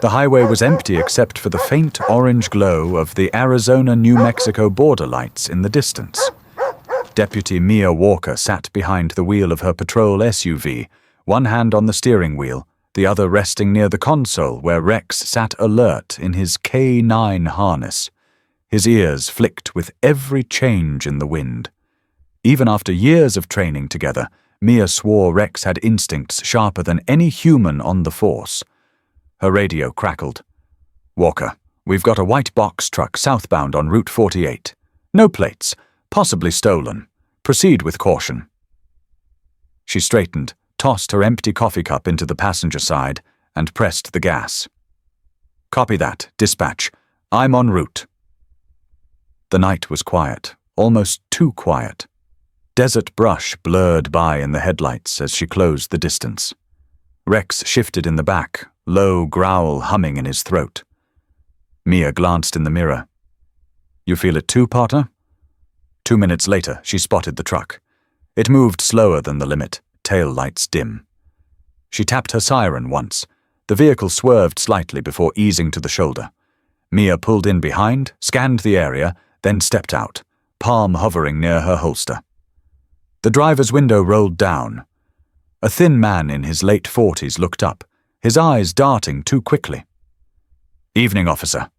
The highway was empty except for the faint orange glow of the Arizona-New Mexico border lights in the distance. Deputy Mia Walker sat behind the wheel of her patrol SUV, one hand on the steering wheel, the other resting near the console where Rex sat alert in his K9 harness. His ears flicked with every change in the wind. Even after years of training together, Mia swore Rex had instincts sharper than any human on the force. Her radio crackled. "Walker, we've got a white box truck southbound on Route 48. No plates, possibly stolen. Proceed with caution." She straightened, tossed her empty coffee cup into the passenger side, and pressed the gas. "Copy that, dispatch. I'm en route." The night was quiet, almost too quiet. Desert brush blurred by in the headlights as she closed the distance. Rex shifted in the back, low growl humming in his throat. Mia glanced in the mirror. "You feel it too, partner?" 2 minutes later, she spotted the truck. It moved slower than the limit, tail lights dim. She tapped her siren once. The vehicle swerved slightly before easing to the shoulder. Mia pulled in behind, scanned the area, then stepped out, palm hovering near her holster. The driver's window rolled down. A thin man in his late 40s looked up, his eyes darting too quickly. "Evening, officer,"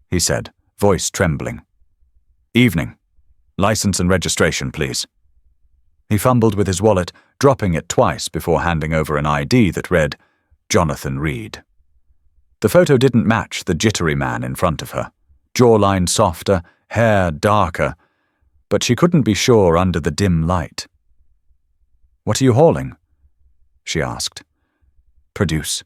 he said, voice trembling. "Evening. License and registration, please." He fumbled with his wallet, dropping it twice before handing over an ID that read, Jonathan Reed. The photo didn't match the jittery man in front of her. Jawline softer, hair darker, but she couldn't be sure under the dim light. "What are you hauling?" she asked. "Produce,"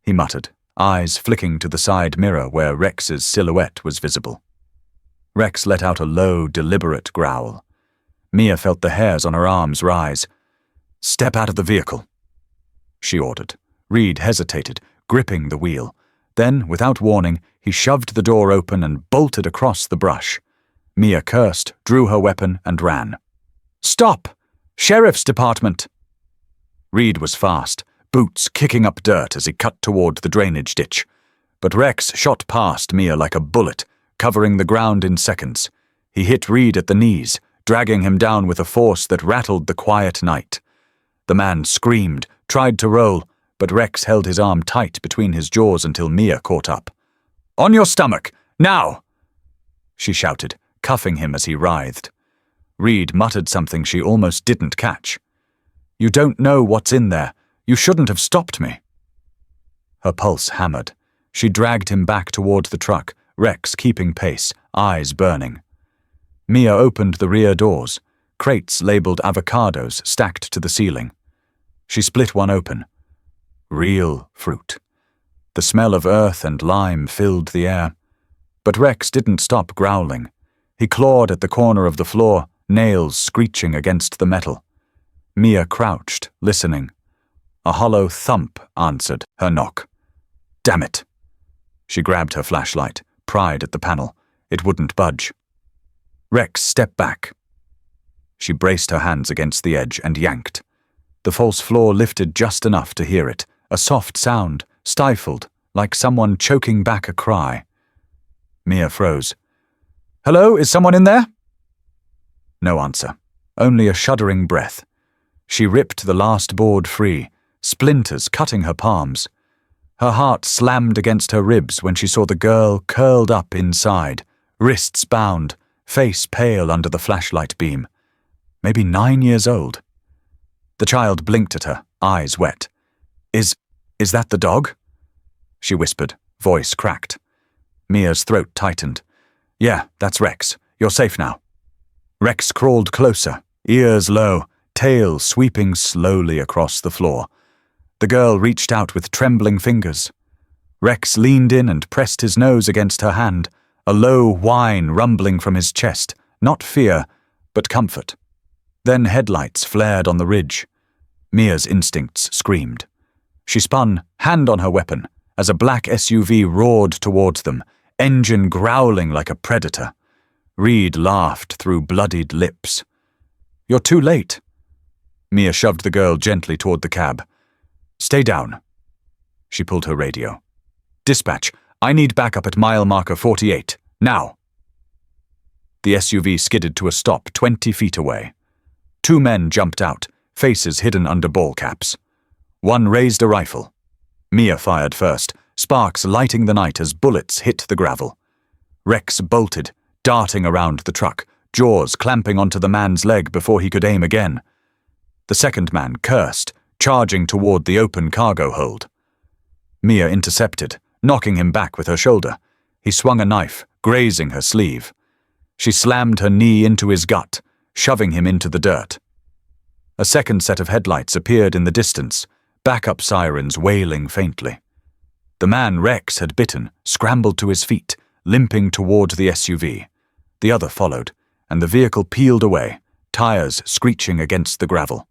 he muttered, eyes flicking to the side mirror where Rex's silhouette was visible. Rex let out a low, deliberate growl. Mia felt the hairs on her arms rise. "Step out of the vehicle," she ordered. Reed hesitated, gripping the wheel. Then, without warning, he shoved the door open and bolted across the brush. Mia cursed, drew her weapon, and ran. "Stop! Sheriff's Department!" Reed was fast, boots kicking up dirt as he cut toward the drainage ditch. But Rex shot past Mia like a bullet, covering the ground in seconds. He hit Reed at the knees, dragging him down with a force that rattled the quiet night. The man screamed, tried to roll, but Rex held his arm tight between his jaws until Mia caught up. "On your stomach! Now!" she shouted, cuffing him as he writhed. Reed muttered something she almost didn't catch. "You don't know what's in there. You shouldn't have stopped me." Her pulse hammered. She dragged him back toward the truck, Rex keeping pace, eyes burning. Mia opened the rear doors, crates labeled avocados stacked to the ceiling. She split one open. Real fruit. The smell of earth and lime filled the air. But Rex didn't stop growling. He clawed at the corner of the floor, nails screeching against the metal. Mia crouched, listening. A hollow thump answered her knock. "Damn it!" She grabbed her flashlight, pried at the panel. It wouldn't budge. Rex stepped back. She braced her hands against the edge and yanked. The false floor lifted just enough to hear it, a soft sound, stifled, like someone choking back a cry. Mia froze. "Hello, is someone in there?" No answer, only a shuddering breath. She ripped the last board free, splinters cutting her palms. Her heart slammed against her ribs when she saw the girl curled up inside, wrists bound, face pale under the flashlight beam. Maybe 9 years old. The child blinked at her, eyes wet. Is that the dog?" she whispered, voice cracked. Mia's throat tightened. "Yeah, that's Rex. You're safe now." Rex crawled closer, ears low, tail sweeping slowly across the floor. The girl reached out with trembling fingers. Rex leaned in and pressed his nose against her hand, a low whine rumbling from his chest, not fear, but comfort. Then headlights flared on the ridge. Mia's instincts screamed. She spun, hand on her weapon, as a black SUV roared towards them, engine growling like a predator. Reed laughed through bloodied lips. "You're too late." Mia shoved the girl gently toward the cab. "Stay down." She pulled her radio. Dispatch, I need backup at mile marker 48. Now. The SUV skidded to a stop 20 feet away. 2 men jumped out, faces hidden under ball caps. One raised a rifle. Mia fired first, sparks lighting the night as bullets hit the gravel. Rex bolted, darting around the truck, jaws clamping onto the man's leg before he could aim again. The second man cursed, charging toward the open cargo hold. Mia intercepted, knocking him back with her shoulder. He swung a knife, grazing her sleeve. She slammed her knee into his gut, shoving him into the dirt. A second set of headlights appeared in the distance, backup sirens wailing faintly. The man Rex had bitten scrambled to his feet, limping toward the SUV. The other followed, and the vehicle peeled away, tires screeching against the gravel.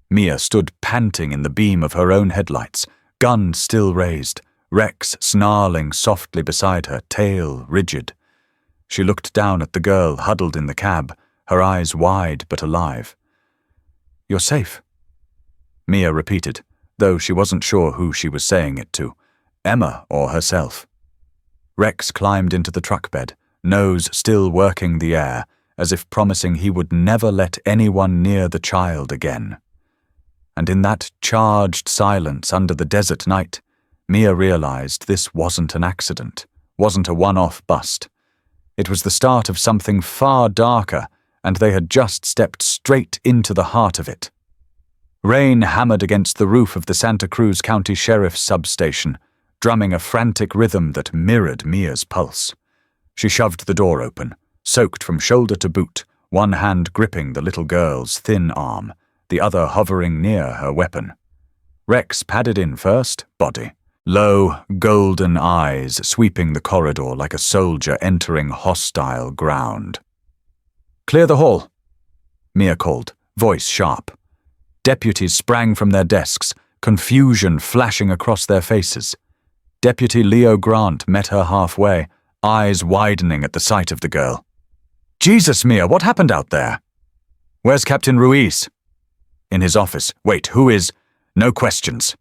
Mia stood panting in the beam of her own headlights, gun still raised, Rex snarling softly beside her, tail rigid. She looked down at the girl huddled in the cab, her eyes wide but alive. "You're safe," Mia repeated, though she wasn't sure who she was saying it to, Emma or herself. Rex climbed into the truck bed, nose still working the air, as if promising he would never let anyone near the child again. And in that charged silence under the desert night, Mia realized this wasn't an accident, wasn't a one-off bust. It was the start of something far darker, and they had just stepped straight into the heart of it. Rain hammered against the roof of the Santa Cruz County Sheriff's substation, drumming a frantic rhythm that mirrored Mia's pulse. She shoved the door open, soaked from shoulder to boot, one hand gripping the little girl's thin arm, the other hovering near her weapon. Rex padded in first, body. Low, golden eyes sweeping the corridor like a soldier entering hostile ground. "Clear the hall," Mia called, voice sharp. Deputies sprang from their desks, confusion flashing across their faces. Deputy Leo Grant met her halfway, eyes widening at the sight of the girl. "Jesus, Mia, what happened out there?" "Where's Captain Ruiz?" "In his office. Wait, who is—" "No questions."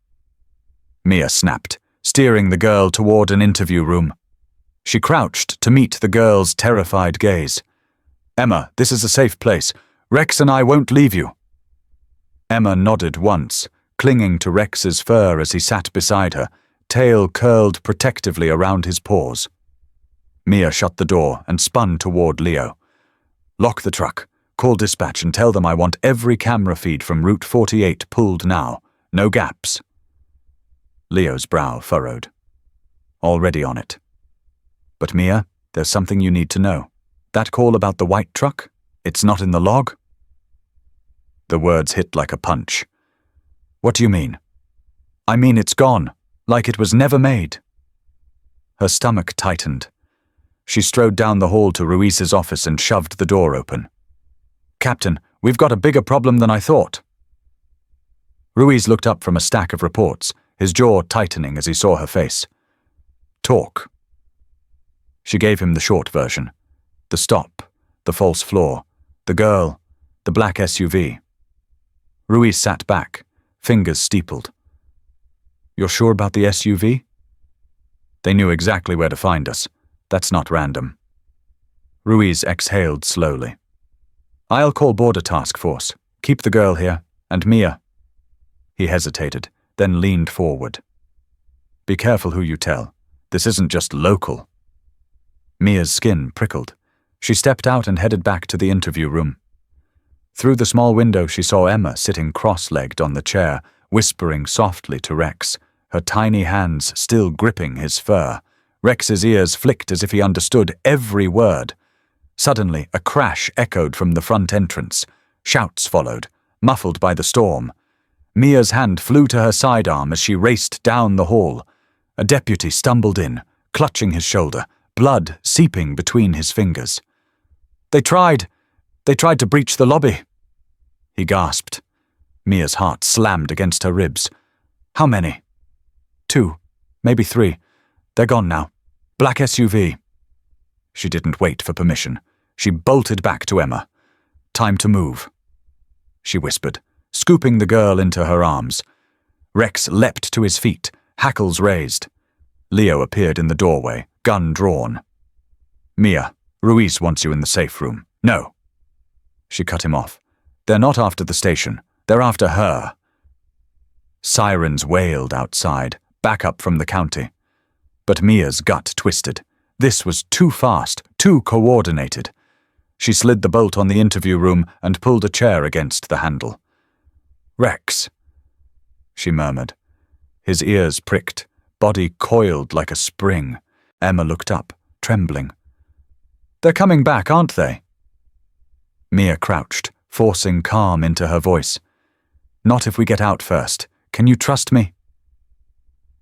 Mia snapped, steering the girl toward an interview room. She crouched to meet the girl's terrified gaze. "Emma, this is a safe place. Rex and I won't leave you." Emma nodded once, clinging to Rex's fur as he sat beside her, tail curled protectively around his paws. Mia shut the door and spun toward Leo. "Lock the truck. Call dispatch and tell them I want every camera feed from Route 48 pulled now. No gaps." Leo's brow furrowed. "Already on it. But Mia, there's something you need to know. That call about the white truck? It's not in the log?" The words hit like a punch. "What do you mean?" "I mean it's gone, like it was never made." Her stomach tightened. She strode down the hall to Ruiz's office and shoved the door open. "Captain, we've got a bigger problem than I thought." Ruiz looked up from a stack of reports, his jaw tightening as he saw her face. "Talk." She gave him the short version. The stop, the false floor, the girl, the black SUV. Ruiz sat back, fingers steepled. "You're sure about the SUV?" "They knew exactly where to find us. That's not random." Ruiz exhaled slowly. "I'll call Border Task Force. Keep the girl here, and Mia." He hesitated, then leaned forward. "Be careful who you tell. This isn't just local." Mia's skin prickled. She stepped out and headed back to the interview room. Through the small window she saw Emma sitting cross-legged on the chair, whispering softly to Rex, her tiny hands still gripping his fur. Rex's ears flicked as if he understood every word. Suddenly, a crash echoed from the front entrance. Shouts followed, muffled by the storm. Mia's hand flew to her sidearm as she raced down the hall. A deputy stumbled in, clutching his shoulder, blood seeping between his fingers. They tried to breach the lobby," he gasped. Mia's heart slammed against her ribs. "How many?" "2, maybe 3. They're gone now. Black SUV." She didn't wait for permission. She bolted back to Emma. "Time to move," she whispered, scooping the girl into her arms. Rex leapt to his feet, hackles raised. Leo appeared in the doorway, gun drawn. "Mia, Ruiz wants you in the safe room." "No." She cut him off. "They're not after the station. They're after her." Sirens wailed outside, back up from the county. But Mia's gut twisted. This was too fast, too coordinated. She slid the bolt on the interview room and pulled a chair against the handle. "Rex," she murmured. His ears pricked, body coiled like a spring. Emma looked up, trembling. "They're coming back, aren't they?" Mia crouched, forcing calm into her voice. "Not if we get out first. Can you trust me?"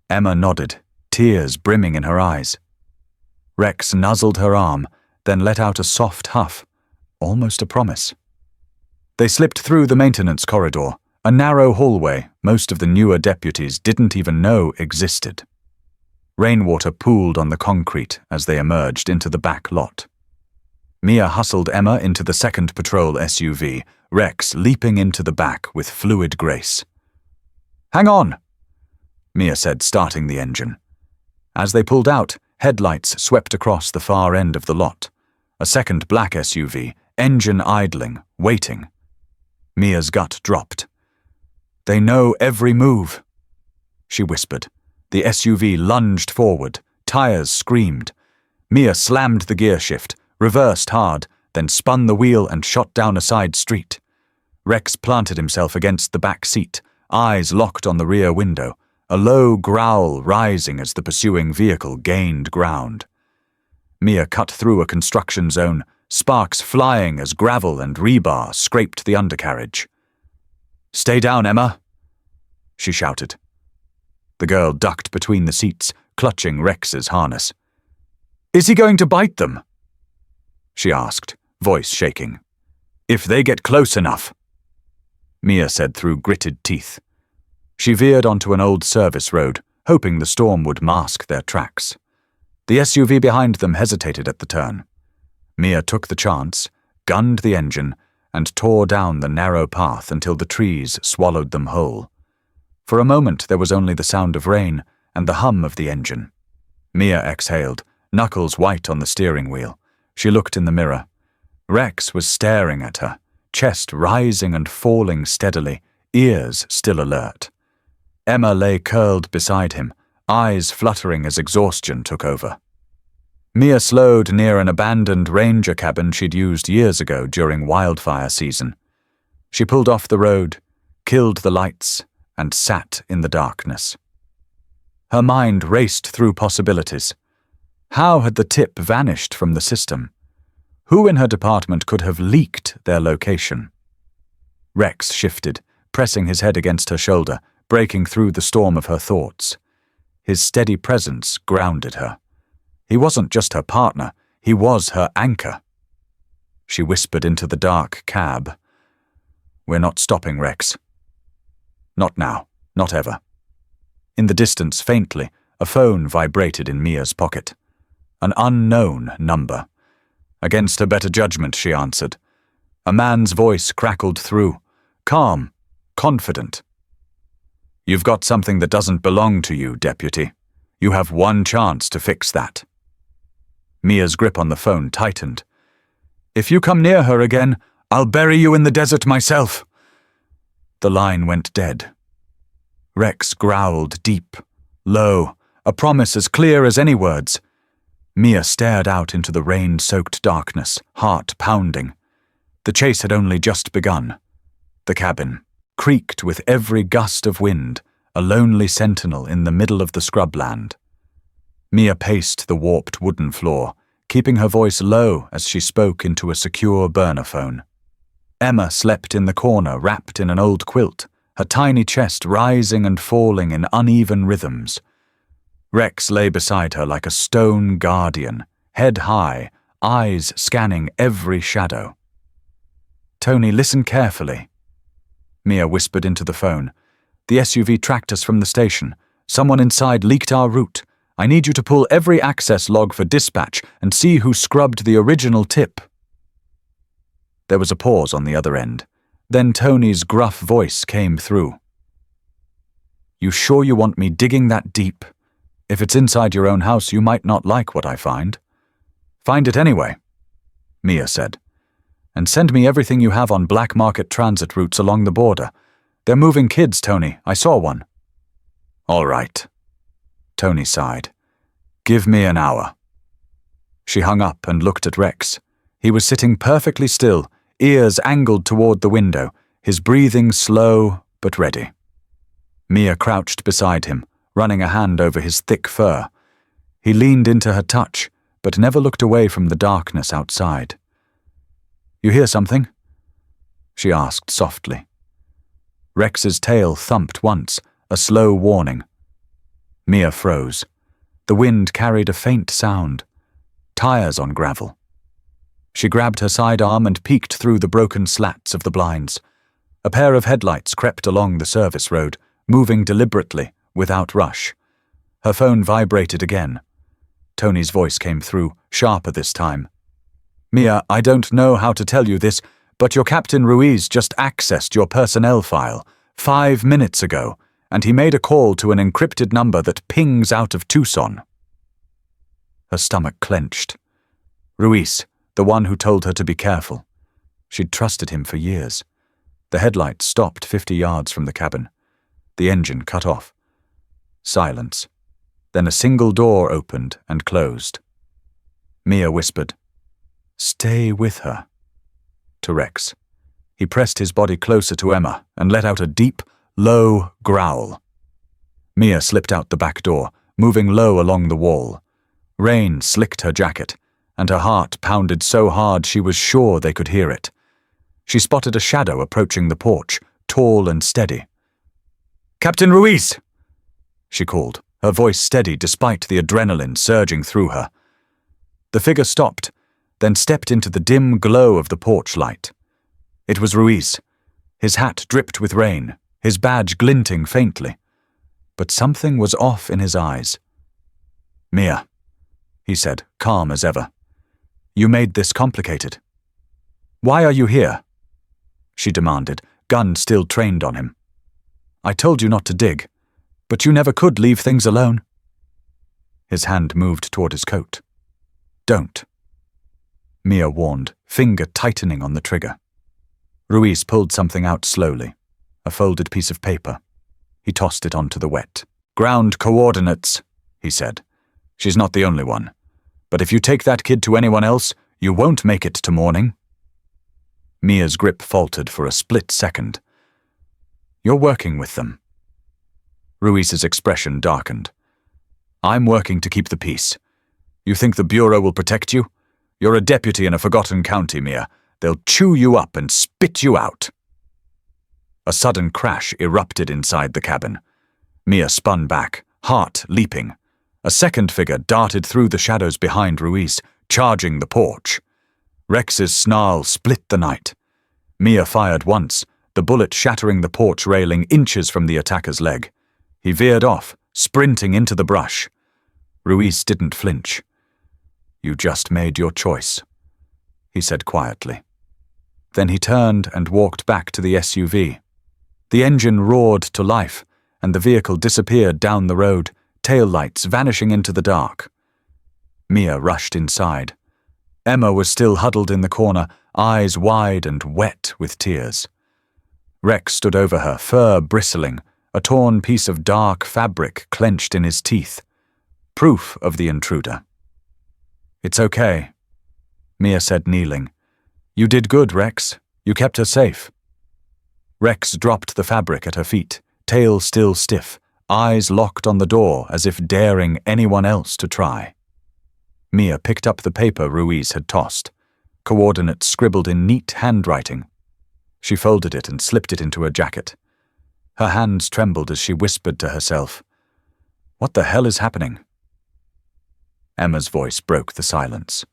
Emma nodded, tears brimming in her eyes. Rex nuzzled her arm, then let out a soft huff, almost a promise. They slipped through the maintenance corridor, a narrow hallway most of the newer deputies didn't even know existed. Rainwater pooled on the concrete as they emerged into the back lot. Mia hustled Emma into the second patrol SUV, Rex leaping into the back with fluid grace. "Hang on," Mia said, starting the engine. As they pulled out, headlights swept across the far end of the lot. A second black SUV, engine idling, waiting. Mia's gut dropped. "They know every move," she whispered. The SUV lunged forward, tires screamed. Mia slammed the gear shift, reversed hard, then spun the wheel and shot down a side street. Rex planted himself against the back seat, eyes locked on the rear window, a low growl rising as the pursuing vehicle gained ground. Mia cut through a construction zone, sparks flying as gravel and rebar scraped the undercarriage. "Stay down, Emma," she shouted. The girl ducked between the seats, clutching Rex's harness. "Is he going to bite them?" she asked, voice shaking. "If they get close enough," Mia said through gritted teeth. She veered onto an old service road, hoping the storm would mask their tracks. The SUV behind them hesitated at the turn. Mia took the chance, gunned the engine, and tore down the narrow path until the trees swallowed them whole. For a moment there was only the sound of rain and the hum of the engine. Mia exhaled, knuckles white on the steering wheel. She looked in the mirror. Rex was staring at her, chest rising and falling steadily, ears still alert. Emma lay curled beside him, eyes fluttering as exhaustion took over. Mia slowed near an abandoned ranger cabin she'd used years ago during wildfire season. She pulled off the road, killed the lights, and sat in the darkness. Her mind raced through possibilities. How had the tip vanished from the system? Who in her department could have leaked their location? Rex shifted, pressing his head against her shoulder, breaking through the storm of her thoughts. His steady presence grounded her. He wasn't just her partner, he was her anchor. She whispered into the dark cab. "We're not stopping, Rex. Not now, not ever." In the distance, faintly, a phone vibrated in Mia's pocket. An unknown number. Against her better judgment, she answered. A man's voice crackled through, calm, confident. "You've got something that doesn't belong to you, Deputy. You have one chance to fix that." Mia's grip on the phone tightened. "If you come near her again, I'll bury you in the desert myself." The line went dead. Rex growled deep, low, a promise as clear as any words. Mia stared out into the rain-soaked darkness, heart pounding. The chase had only just begun. The cabin creaked with every gust of wind, a lonely sentinel in the middle of the scrubland. Mia paced the warped wooden floor, keeping her voice low as she spoke into a secure burner phone. Emma slept in the corner, wrapped in an old quilt, her tiny chest rising and falling in uneven rhythms. Rex lay beside her like a stone guardian, head high, eyes scanning every shadow. "Tony, listen carefully," Mia whispered into the phone. "The SUV tracked us from the station. Someone inside leaked our route. I need you to pull every access log for dispatch and see who scrubbed the original tip." There was a pause on the other end. Then Tony's gruff voice came through. "You sure you want me digging that deep? If it's inside your own house, you might not like what I find. Find it anyway, Mia said. And send me everything you have on black market transit routes along the border. They're moving kids, Tony. I saw one. All right. Tony sighed. Give me an hour. She hung up and looked at Rex. He was sitting perfectly still, ears angled toward the window, his breathing slow but ready. Mia crouched beside him, running a hand over his thick fur. He leaned into her touch, but never looked away from the darkness outside. You hear something? She asked softly. Rex's tail thumped once, a slow warning. Mia froze. The wind carried a faint sound. Tires on gravel. She grabbed her sidearm and peeked through the broken slats of the blinds. A pair of headlights crept along the service road, moving deliberately, without rush. Her phone vibrated again. Tony's voice came through, sharper this time. Mia, I don't know how to tell you this, but your Captain Ruiz just accessed your personnel file 5 minutes ago, and he made a call to an encrypted number that pings out of Tucson. Her stomach clenched. Ruiz, the one who told her to be careful. She'd trusted him for years. The headlights stopped 50 yards from the cabin. The engine cut off. Silence. Then a single door opened and closed. Mia whispered, "Stay with her," to Rex. He pressed his body closer to Emma and let out a deep, low growl. Mia slipped out the back door, moving low along the wall. Rain slicked her jacket, and her heart pounded so hard she was sure they could hear it. She spotted a shadow approaching the porch, tall and steady. "Captain Ruiz!" she called, her voice steady despite the adrenaline surging through her. The figure stopped, then stepped into the dim glow of the porch light. It was Ruiz. His hat dripped with rain, his badge glinting faintly. But something was off in his eyes. "Mia," he said, calm as ever. "You made this complicated." "Why are you here?" she demanded, gun still trained on him. "I told you not to dig, but you never could leave things alone." His hand moved toward his coat. "Don't," Mia warned, finger tightening on the trigger. Ruiz pulled something out slowly, a folded piece of paper. He tossed it onto the wet. "Ground coordinates," he said. "She's not the only one. But if you take that kid to anyone else, you won't make it to morning." Mia's grip faltered for a split second. "You're working with them." Ruiz's expression darkened. "I'm working to keep the peace. You think the Bureau will protect you? You're a deputy in a forgotten county, Mia. They'll chew you up and spit you out." A sudden crash erupted inside the cabin. Mia spun back, heart leaping. A second figure darted through the shadows behind Ruiz, charging the porch. Rex's snarl split the night. Mia fired once, the bullet shattering the porch railing inches from the attacker's leg. He veered off, sprinting into the brush. Ruiz didn't flinch. "You just made your choice," he said quietly. Then he turned and walked back to the SUV. The engine roared to life, and the vehicle disappeared down the road, taillights vanishing into the dark. Mia rushed inside. Emma was still huddled in the corner, eyes wide and wet with tears. Rex stood over her, fur bristling, a torn piece of dark fabric clenched in his teeth. Proof of the intruder. "It's okay," Mia said, kneeling. "You did good, Rex. You kept her safe." Rex dropped the fabric at her feet, tail still stiff, eyes locked on the door as if daring anyone else to try. Mia picked up the paper Ruiz had tossed, coordinates scribbled in neat handwriting. She folded it and slipped it into her jacket. Her hands trembled as she whispered to herself, "What the hell is happening?" Emma's voice broke the silence.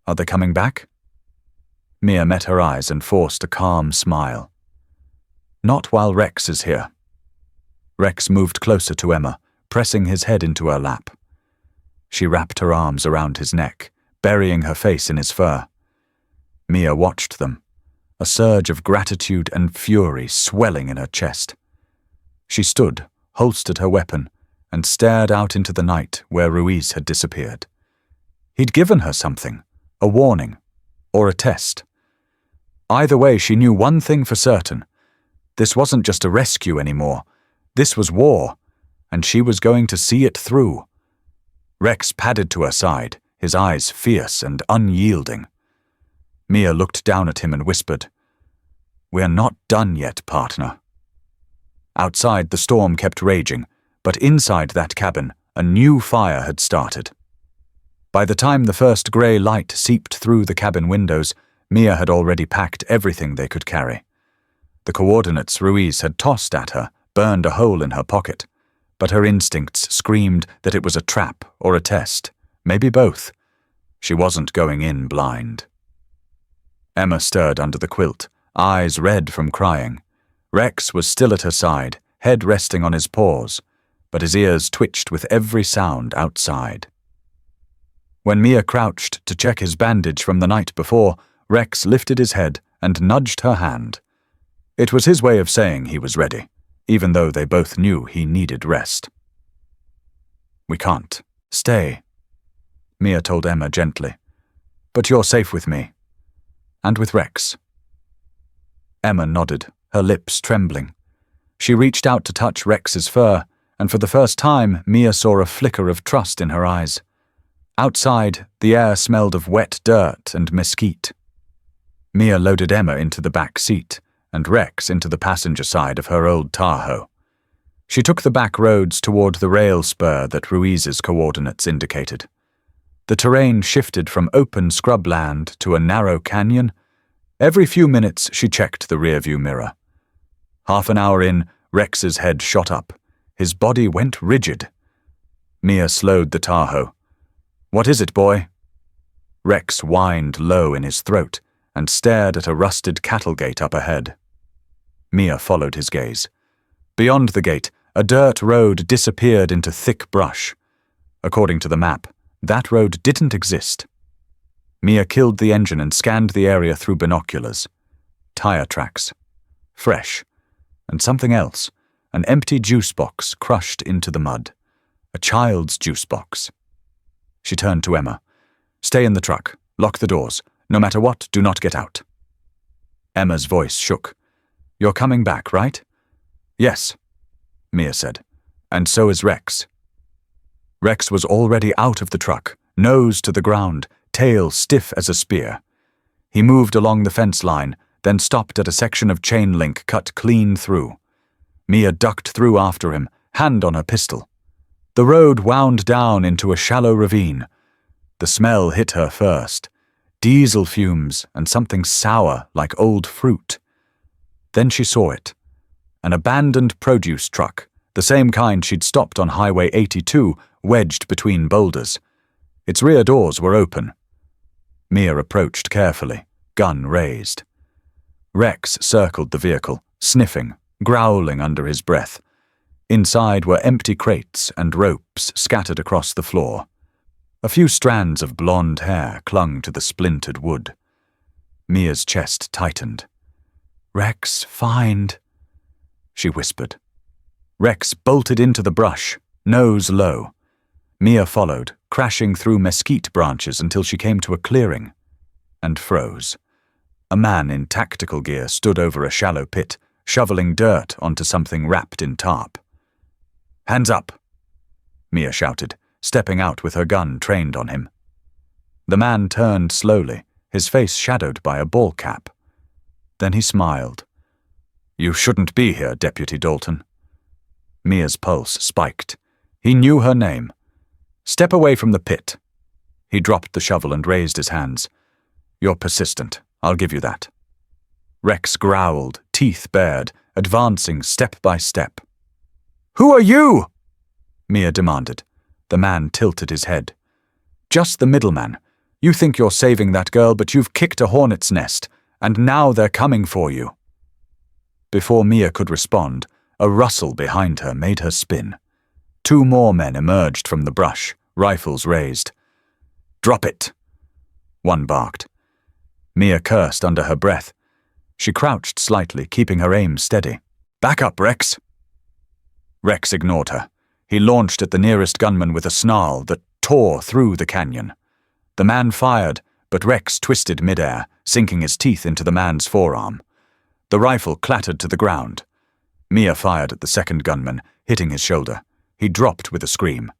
"Are they coming back?" Mia met her eyes and forced a calm smile. "Not while Rex is here." Rex moved closer to Emma, pressing his head into her lap. She wrapped her arms around his neck, burying her face in his fur. Mia watched them, a surge of gratitude and fury swelling in her chest. She stood, holstered her weapon, and stared out into the night where Ruiz had disappeared. He'd given her something, a warning, or a test. Either way, she knew one thing for certain. This wasn't just a rescue anymore. This was war, and she was going to see it through. Rex padded to her side, his eyes fierce and unyielding. Mia looked down at him and whispered, "We're not done yet, partner." Outside, the storm kept raging, but inside that cabin, a new fire had started. By the time the first grey light seeped through the cabin windows, Mia had already packed everything they could carry. The coordinates Ruiz had tossed at her burned a hole in her pocket, but her instincts screamed that it was a trap or a test, maybe both. She wasn't going in blind. Emma stirred under the quilt, eyes red from crying. Rex was still at her side, head resting on his paws, but his ears twitched with every sound outside. When Mia crouched to check his bandage from the night before, Rex lifted his head and nudged her hand. It was his way of saying he was ready, even though they both knew he needed rest. "We can't. Stay," Mia told Emma gently. "But you're safe with me. And with Rex." Emma nodded, her lips trembling. She reached out to touch Rex's fur, and for the first time, Mia saw a flicker of trust in her eyes. Outside, the air smelled of wet dirt and mesquite. Mia loaded Emma into the back seat, and Rex into the passenger side of her old Tahoe. She took the back roads toward the rail spur that Ruiz's coordinates indicated. The terrain shifted from open scrubland to a narrow canyon. Every few minutes she checked the rearview mirror. Half an hour in, Rex's head shot up. His body went rigid. Mia slowed the Tahoe. "What is it, boy?" Rex whined low in his throat and stared at a rusted cattle gate up ahead. Mia followed his gaze. Beyond the gate, a dirt road disappeared into thick brush. According to the map, that road didn't exist. Mia killed the engine and scanned the area through binoculars. Tire tracks. Fresh. And something else. An empty juice box crushed into the mud. A child's juice box. She turned to Emma. "Stay in the truck. Lock the doors. No matter what, do not get out." Emma's voice shook. "You're coming back, right?" "Yes," Mia said. "And so is Rex." Rex was already out of the truck, nose to the ground, tail stiff as a spear. He moved along the fence line, then stopped at a section of chain link cut clean through. Mia ducked through after him, hand on her pistol. The road wound down into a shallow ravine. The smell hit her first. Diesel fumes and something sour like old fruit. Then she saw it. An abandoned produce truck, the same kind she'd stopped on Highway 82, wedged between boulders. Its rear doors were open. Mia approached carefully, gun raised. Rex circled the vehicle, sniffing, growling under his breath. Inside were empty crates and ropes scattered across the floor. A few strands of blonde hair clung to the splintered wood. Mia's chest tightened. "Rex, find," she whispered. Rex bolted into the brush, nose low. Mia followed, crashing through mesquite branches until she came to a clearing, and froze. A man in tactical gear stood over a shallow pit, shoveling dirt onto something wrapped in tarp. "Hands up," Mia shouted, stepping out with her gun trained on him. The man turned slowly, his face shadowed by a ball cap. Then he smiled. "You shouldn't be here, Deputy Dalton." Mia's pulse spiked. He knew her name. "Step away from the pit." He dropped the shovel and raised his hands. "You're persistent, I'll give you that." Rex growled, teeth bared, advancing step by step. "Who are you?" Mia demanded. The man tilted his head. "Just the middleman. You think you're saving that girl, but you've kicked a hornet's nest, and now they're coming for you." Before Mia could respond, a rustle behind her made her spin. 2 more men emerged from the brush, rifles raised. "Drop it," one barked. Mia cursed under her breath. She crouched slightly, keeping her aim steady. "Back up, Rex." Rex ignored her. He launched at the nearest gunman with a snarl that tore through the canyon. The man fired, but Rex twisted midair, sinking his teeth into the man's forearm. The rifle clattered to the ground. Mia fired at the second gunman, hitting his shoulder. He dropped with a scream.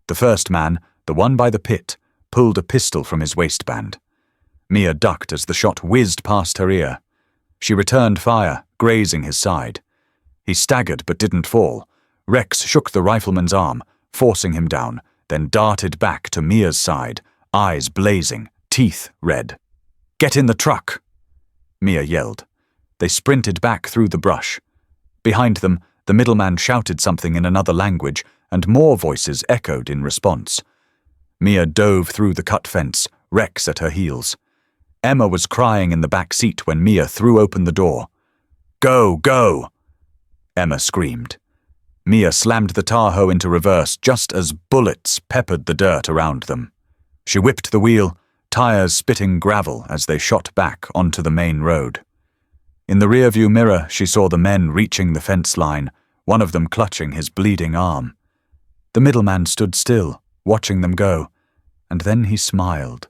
The first man, the one by the pit, pulled a pistol from his waistband. Mia ducked as the shot whizzed past her ear. She returned fire, grazing his side. He staggered but didn't fall. Rex shook the rifleman's arm, forcing him down, then darted back to Mia's side, eyes blazing, teeth red. "Get in the truck!" Mia yelled. They sprinted back through the brush. Behind them, the middleman shouted something in another language, and more voices echoed in response. Mia dove through the cut fence, Rex at her heels. Emma was crying in the back seat when Mia threw open the door. "Go, go!" Emma screamed. Mia slammed the Tahoe into reverse just as bullets peppered the dirt around them. She whipped the wheel, tires spitting gravel as they shot back onto the main road. In the rearview mirror, she saw the men reaching the fence line, one of them clutching his bleeding arm. The middleman stood still, watching them go, and then he smiled.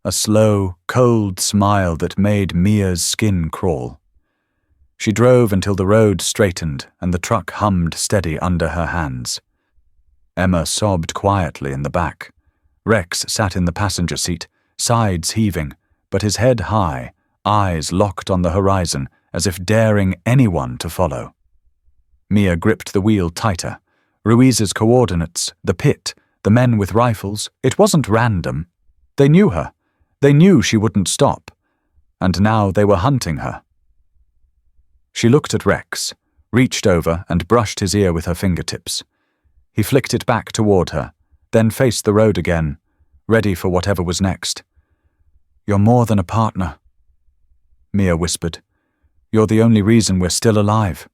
A slow, cold smile that made Mia's skin crawl. She drove until the road straightened and the truck hummed steady under her hands. Emma sobbed quietly in the back. Rex sat in the passenger seat, sides heaving, but his head high, eyes locked on the horizon, as if daring anyone to follow. Mia gripped the wheel tighter. Ruiz's coordinates, the pit, the men with rifles, it wasn't random. They knew her. They knew she wouldn't stop. And now they were hunting her. She looked at Rex, reached over and brushed his ear with her fingertips. He flicked it back toward her, then faced the road again, ready for whatever was next. "You're more than a partner," Mia whispered. "You're the only reason we're still alive."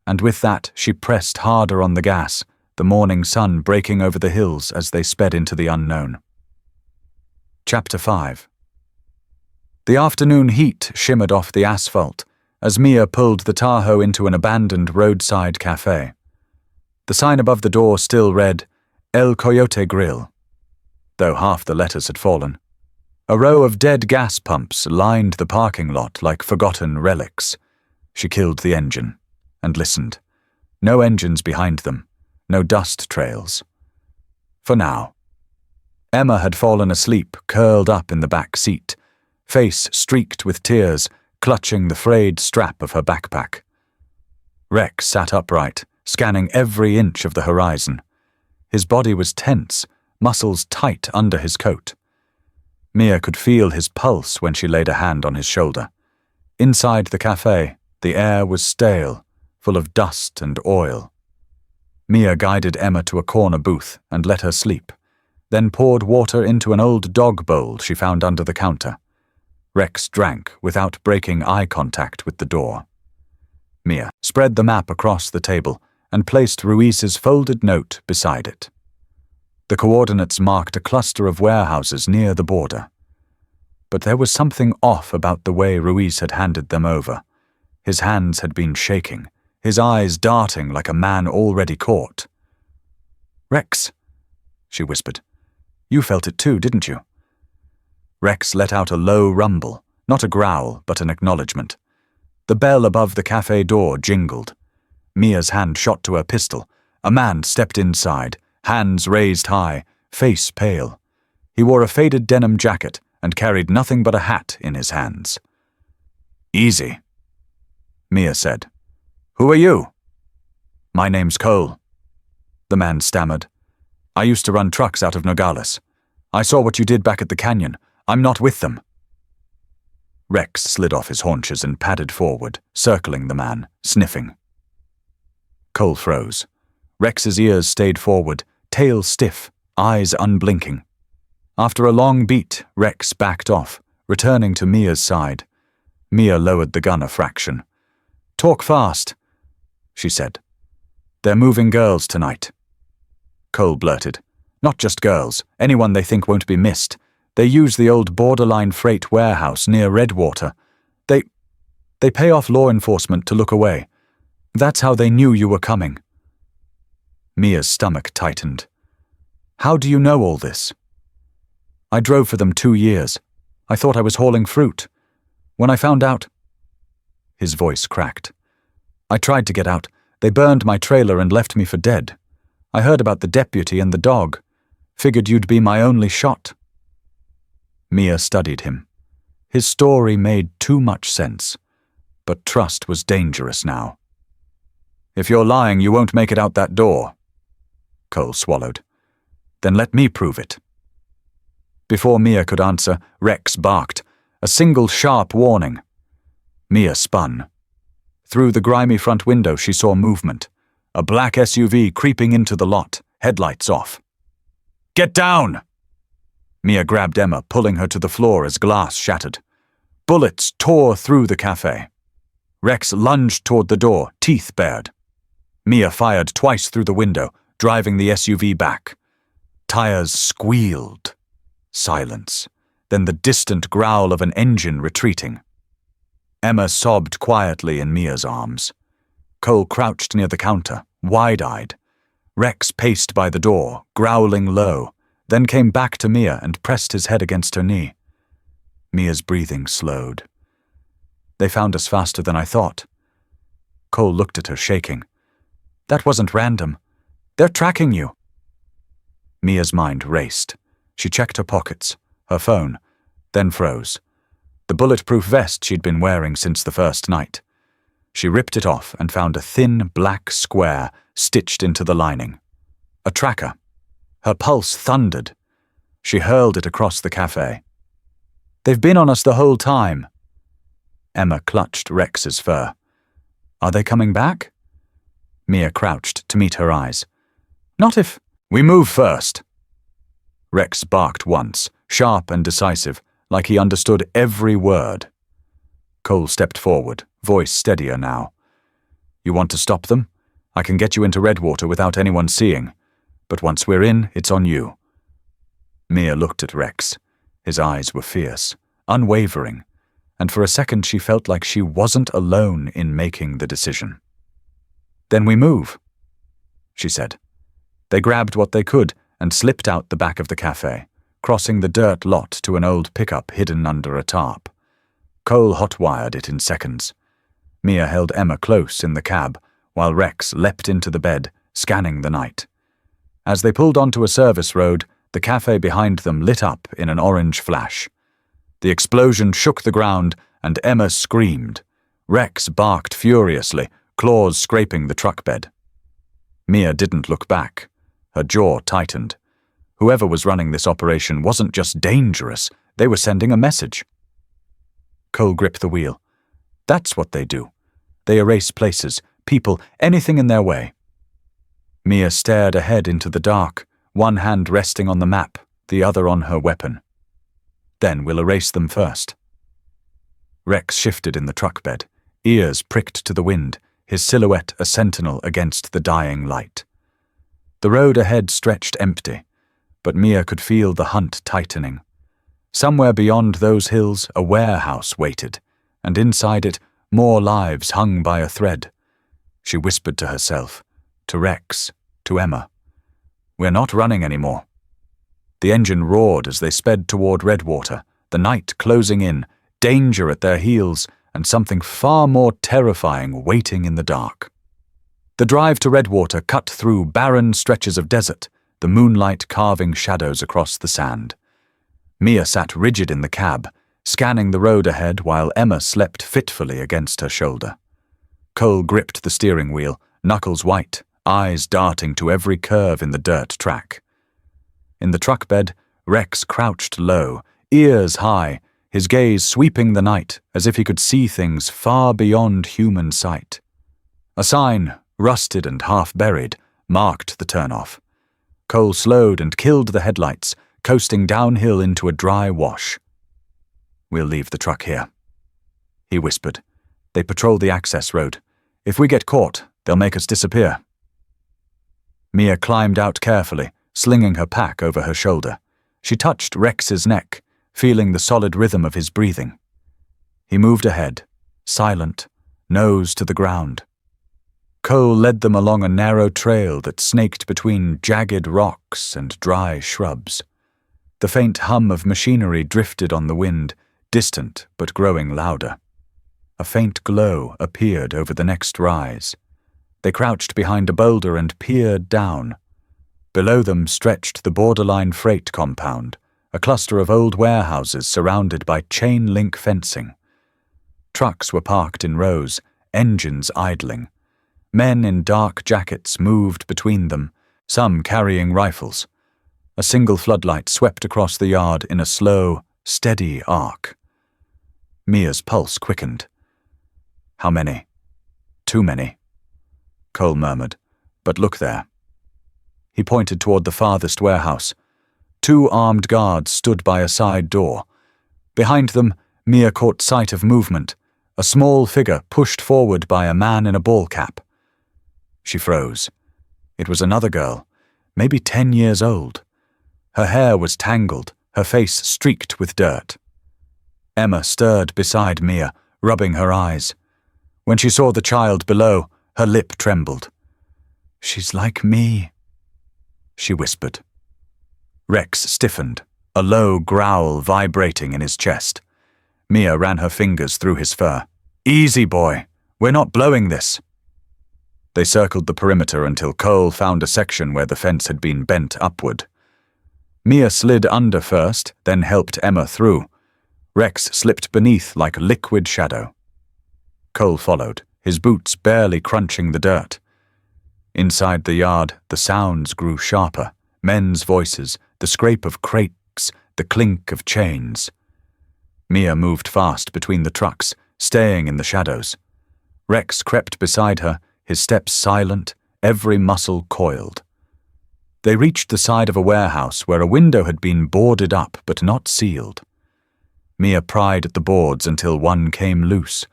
And with that, she pressed harder on the gas, the morning sun breaking over the hills as they sped into the unknown. Chapter 5. The afternoon heat shimmered off the asphalt as Mia pulled the Tahoe into an abandoned roadside cafe. The sign above the door still read, El Coyote Grill, though half the letters had fallen. A row of dead gas pumps lined the parking lot like forgotten relics. She killed the engine and listened. No engines behind them, no dust trails. For now. Emma had fallen asleep, curled up in the back seat, face streaked with tears, clutching the frayed strap of her backpack. Rex sat upright, scanning every inch of the horizon. His body was tense, muscles tight under his coat. Mia could feel his pulse when she laid a hand on his shoulder. Inside the cafe, the air was stale, full of dust and oil. Mia guided Emma to a corner booth and let her sleep, then poured water into an old dog bowl she found under the counter. Rex drank without breaking eye contact with the door. Mia spread the map across the table and placed Ruiz's folded note beside it. The coordinates marked a cluster of warehouses near the border. But there was something off about the way Ruiz had handed them over. His hands had been shaking, his eyes darting like a man already caught. "Rex," she whispered. "You felt it too, didn't you?" Rex let out a low rumble, not a growl, but an acknowledgement. The bell above the cafe door jingled. Mia's hand shot to her pistol. A man stepped inside, hands raised high, face pale. He wore a faded denim jacket and carried nothing but a hat in his hands. "Easy," Mia said. "Who are you?" "My name's Cole," the man stammered. "I used to run trucks out of Nogales. I saw what you did back at the canyon. I'm not with them." Rex slid off his haunches and padded forward, circling the man, sniffing. Cole froze. Rex's ears stayed forward, tail stiff, eyes unblinking. After a long beat, Rex backed off, returning to Mia's side. Mia lowered the gun a fraction. "Talk fast," she said. "They're moving girls tonight." Cole blurted. "Not just girls, anyone they think won't be missed. They use the old borderline freight warehouse near Redwater. They pay off law enforcement to look away. That's how they knew you were coming." Mia's stomach tightened. How do you know all this? I drove for them 2 years. I thought I was hauling fruit. When I found out... His voice cracked. I tried to get out. They burned my trailer and left me for dead. I heard about the deputy and the dog. Figured you'd be my only shot. Mia studied him. His story made too much sense, but trust was dangerous now. If you're lying, you won't make it out that door. Cole swallowed. Then let me prove it. Before Mia could answer, Rex barked, a single sharp warning. Mia spun. Through the grimy front window she saw movement, a black SUV creeping into the lot, headlights off. Get down! Mia grabbed Emma, pulling her to the floor as glass shattered. Bullets tore through the cafe. Rex lunged toward the door, teeth bared. Mia fired twice through the window, driving the SUV back. Tires squealed. Silence. Then the distant growl of an engine retreating. Emma sobbed quietly in Mia's arms. Cole crouched near the counter, wide-eyed. Rex paced by the door, growling low, then came back to Mia and pressed his head against her knee. Mia's breathing slowed. They found us faster than I thought. Cole looked at her, shaking. That wasn't random. They're tracking you. Mia's mind raced. She checked her pockets, her phone, then froze. The bulletproof vest she'd been wearing since the first night. She ripped it off and found a thin black square stitched into the lining. A tracker. Her pulse thundered. She hurled it across the cafe. They've been on us the whole time. Emma clutched Rex's fur. Are they coming back? Mia crouched to meet her eyes. Not if... We move first. Rex barked once, sharp and decisive, like he understood every word. Cole stepped forward, voice steadier now. You want to stop them? I can get you into Redwater without anyone seeing. But once we're in, it's on you. Mia looked at Rex. His eyes were fierce, unwavering, and for a second she felt like she wasn't alone in making the decision. Then we move, she said. They grabbed what they could and slipped out the back of the cafe, crossing the dirt lot to an old pickup hidden under a tarp. Cole hot-wired it in seconds. Mia held Emma close in the cab, while Rex leapt into the bed, scanning the night. As they pulled onto a service road, the cafe behind them lit up in an orange flash. The explosion shook the ground, and Emma screamed. Rex barked furiously, claws scraping the truck bed. Mia didn't look back. Her jaw tightened. Whoever was running this operation wasn't just dangerous, they were sending a message. Cole gripped the wheel. That's what they do. They erase places, people, anything in their way. Mia stared ahead into the dark, one hand resting on the map, the other on her weapon. Then we'll erase them first. Rex shifted in the truck bed, ears pricked to the wind, his silhouette a sentinel against the dying light. The road ahead stretched empty, but Mia could feel the hunt tightening. Somewhere beyond those hills, a warehouse waited, and inside it, more lives hung by a thread. She whispered to herself, to Rex, to Emma. We're not running anymore. The engine roared as they sped toward Redwater, the night closing in, danger at their heels, and something far more terrifying waiting in the dark. The drive to Redwater cut through barren stretches of desert, the moonlight carving shadows across the sand. Mia sat rigid in the cab, scanning the road ahead while Emma slept fitfully against her shoulder. Cole gripped the steering wheel, knuckles white, eyes darting to every curve in the dirt track. In the truck bed, Rex crouched low, ears high, his gaze sweeping the night as if he could see things far beyond human sight. A sign, rusted and half-buried, marked the turnoff. Cole slowed and killed the headlights, coasting downhill into a dry wash. We'll leave the truck here, he whispered. They patrol the access road. If we get caught, they'll make us disappear. Mia climbed out carefully, slinging her pack over her shoulder. She touched Rex's neck, feeling the solid rhythm of his breathing. He moved ahead, silent, nose to the ground. Cole led them along a narrow trail that snaked between jagged rocks and dry shrubs. The faint hum of machinery drifted on the wind, distant but growing louder. A faint glow appeared over the next rise. They crouched behind a boulder and peered down. Below them stretched the borderline freight compound, a cluster of old warehouses surrounded by chain-link fencing. Trucks were parked in rows, engines idling. Men in dark jackets moved between them, some carrying rifles. A single floodlight swept across the yard in a slow, steady arc. Mia's pulse quickened. "How many?" "Too many," Cole murmured. "But look there." He pointed toward the farthest warehouse. 2 armed guards stood by a side door. Behind them, Mia caught sight of movement, a small figure pushed forward by a man in a ball cap. She froze. It was another girl, maybe 10 years old. Her hair was tangled, her face streaked with dirt. Emma stirred beside Mia, rubbing her eyes. When she saw the child below, her lip trembled. "She's like me," she whispered. Rex stiffened, a low growl vibrating in his chest. Mia ran her fingers through his fur. "Easy, boy. We're not blowing this." They circled the perimeter until Cole found a section where the fence had been bent upward. Mia slid under first, then helped Emma through. Rex slipped beneath like a liquid shadow. Cole followed, his boots barely crunching the dirt. Inside the yard, the sounds grew sharper. Men's voices, the scrape of crates, the clink of chains. Mia moved fast between the trucks, staying in the shadows. Rex crept beside her, his steps silent, every muscle coiled. They reached the side of a warehouse where a window had been boarded up but not sealed. Mia pried at the boards until one came loose.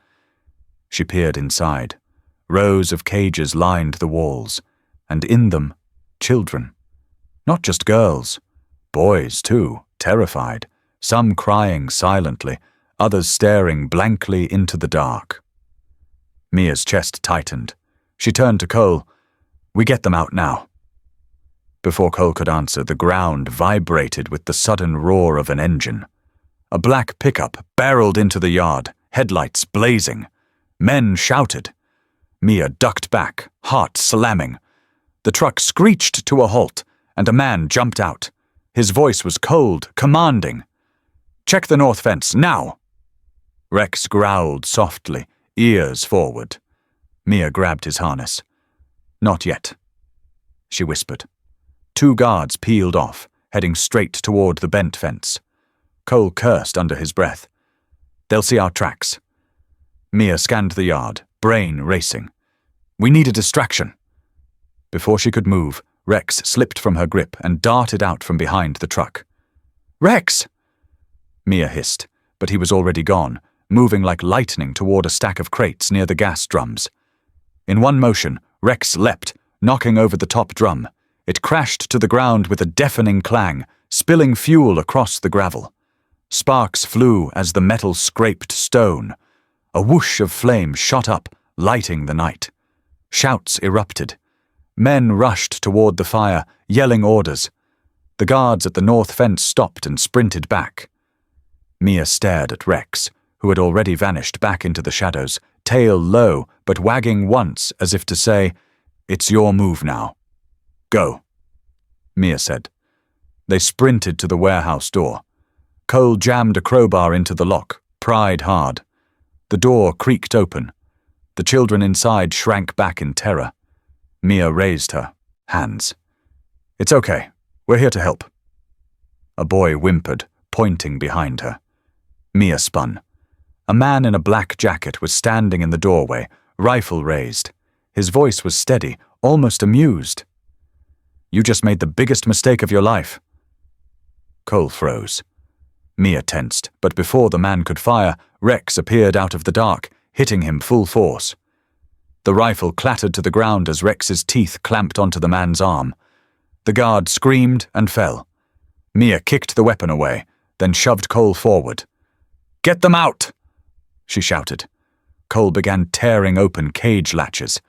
She peered inside. Rows of cages lined the walls, and in them, children. Not just girls. Boys, too, terrified, some crying silently, others staring blankly into the dark. Mia's chest tightened. She turned to Cole. "We get them out now." Before Cole could answer, the ground vibrated with the sudden roar of an engine. A black pickup barreled into the yard, headlights blazing. Men shouted. Mia ducked back, heart slamming. The truck screeched to a halt, and a man jumped out. His voice was cold, commanding. "Check the north fence, now!" Rex growled softly, ears forward. Mia grabbed his harness. "Not yet," she whispered. 2 guards peeled off, heading straight toward the bent fence. Cole cursed under his breath. "They'll see our tracks." Mia scanned the yard, brain racing. "We need a distraction." Before she could move, Rex slipped from her grip and darted out from behind the truck. "Rex!" Mia hissed, but he was already gone, moving like lightning toward a stack of crates near the gas drums. In one motion, Rex leapt, knocking over the top drum. It crashed to the ground with a deafening clang, spilling fuel across the gravel. Sparks flew as the metal scraped stone. A whoosh of flame shot up, lighting the night. Shouts erupted. Men rushed toward the fire, yelling orders. The guards at the north fence stopped and sprinted back. Mia stared at Rex, who had already vanished back into the shadows, tail low, but wagging once as if to say, "It's your move now." "Go," Mia said. They sprinted to the warehouse door. Cole jammed a crowbar into the lock, pried hard. The door creaked open. The children inside shrank back in terror. Mia raised her hands. "It's okay. We're here to help." A boy whimpered, pointing behind her. Mia spun. A man in a black jacket was standing in the doorway, rifle raised. His voice was steady, almost amused. "You just made the biggest mistake of your life." Cole froze. Mia tensed, but before the man could fire, Rex appeared out of the dark, hitting him full force. The rifle clattered to the ground as Rex's teeth clamped onto the man's arm. The guard screamed and fell. Mia kicked the weapon away, then shoved Cole forward. "Get them out!" she shouted. Cole began tearing open cage latches.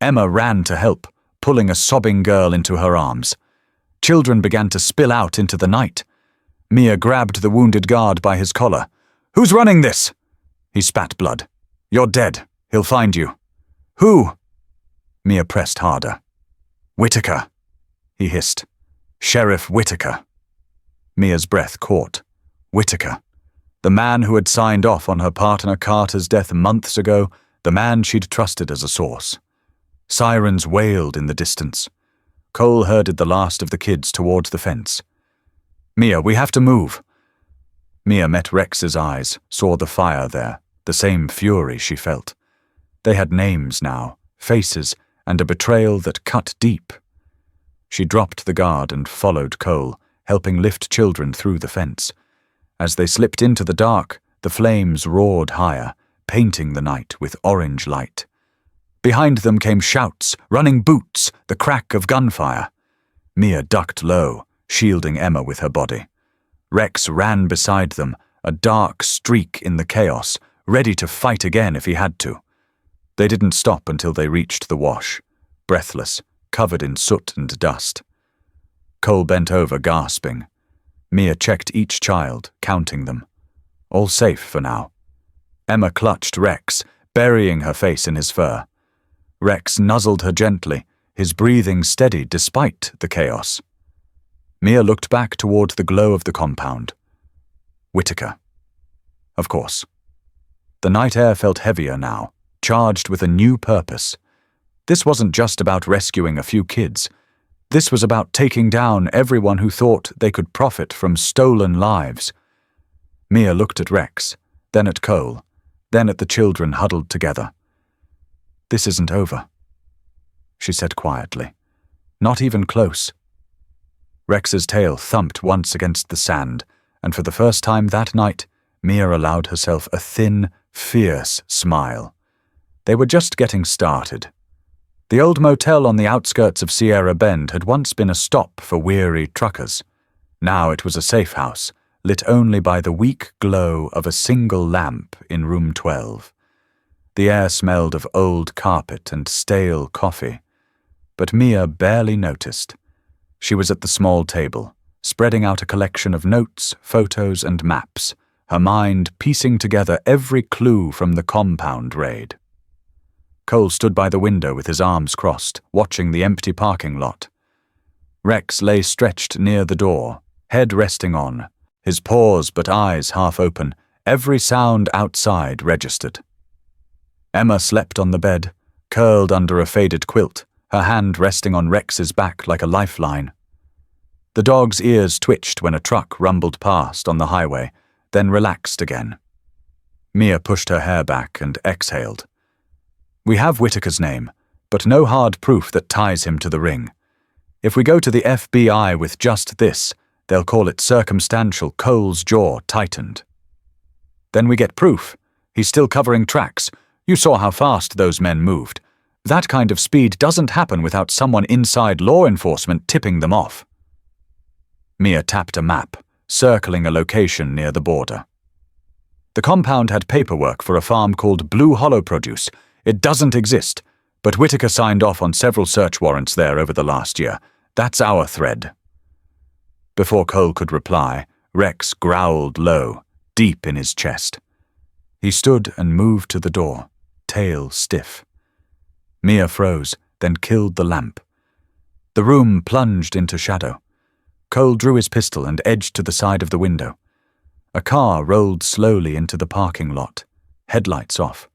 Emma ran to help, pulling a sobbing girl into her arms. Children began to spill out into the night. Mia grabbed the wounded guard by his collar. "Who's running this?" He spat blood. "You're dead. He'll find you." "Who?" Mia pressed harder. "Whitaker," he hissed. "Sheriff Whitaker." Mia's breath caught. Whitaker. The man who had signed off on her partner Carter's death months ago, the man she'd trusted as a source. Sirens wailed in the distance. Cole herded the last of the kids towards the fence. "Mia, we have to move." Mia met Rex's eyes, saw the fire there, the same fury she felt. They had names now, faces, and a betrayal that cut deep. She dropped the guard and followed Cole, helping lift children through the fence. As they slipped into the dark, the flames roared higher, painting the night with orange light. Behind them came shouts, running boots, the crack of gunfire. Mia ducked low, shielding Emma with her body. Rex ran beside them, a dark streak in the chaos, ready to fight again if he had to. They didn't stop until they reached the wash, breathless, covered in soot and dust. Cole bent over, gasping. Mia checked each child, counting them. All safe for now. Emma clutched Rex, burying her face in his fur. Rex nuzzled her gently, his breathing steady despite the chaos. Mia looked back toward the glow of the compound. Whitaker. Of course. The night air felt heavier now, charged with a new purpose. This wasn't just about rescuing a few kids. This was about taking down everyone who thought they could profit from stolen lives. Mia looked at Rex, then at Cole, then at the children huddled together. "This isn't over," she said quietly. "Not even close." Rex's tail thumped once against the sand, and for the first time that night, Mia allowed herself a thin, fierce smile. They were just getting started. The old motel on the outskirts of Sierra Bend had once been a stop for weary truckers. Now it was a safe house, lit only by the weak glow of a single lamp in room 12. The air smelled of old carpet and stale coffee, but Mia barely noticed. She was at the small table, spreading out a collection of notes, photos, and maps, her mind piecing together every clue from the compound raid. Cole stood by the window with his arms crossed, watching the empty parking lot. Rex lay stretched near the door, head resting on, his paws but eyes half open, every sound outside registered. Emma slept on the bed, curled under a faded quilt, her hand resting on Rex's back like a lifeline. The dog's ears twitched when a truck rumbled past on the highway, then relaxed again. Mia pushed her hair back and exhaled. "We have Whitaker's name, but no hard proof that ties him to the ring. If we go to the FBI with just this, they'll call it circumstantial." Cole's jaw tightened. "Then we get proof. He's still covering tracks. You saw how fast those men moved. That kind of speed doesn't happen without someone inside law enforcement tipping them off." Mia tapped a map, circling a location near the border. The compound had paperwork for a farm called Blue Hollow Produce. It doesn't exist, but Whitaker signed off on several search warrants there over the last year. That's our thread. Before Cole could reply, Rex growled low, deep in his chest. He stood and moved to the door, tail stiff. Mia froze, then killed the lamp. The room plunged into shadow. Cole drew his pistol and edged to the side of the window. A car rolled slowly into the parking lot, headlights off.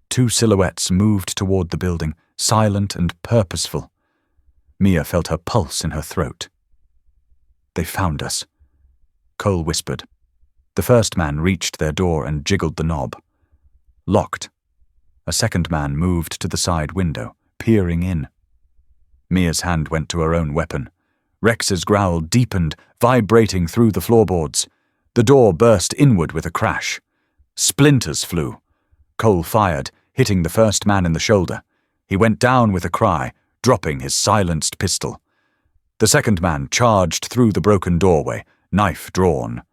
Two silhouettes moved toward the building, silent and purposeful. Mia felt her pulse in her throat. "They found us," Cole whispered. The first man reached their door and jiggled the knob. Locked. A second man moved to the side window, peering in. Mia's hand went to her own weapon. Rex's growl deepened, vibrating through the floorboards. The door burst inward with a crash. Splinters flew. Cole fired, hitting the first man in the shoulder. He went down with a cry, dropping his silenced pistol. The second man charged through the broken doorway, knife drawn.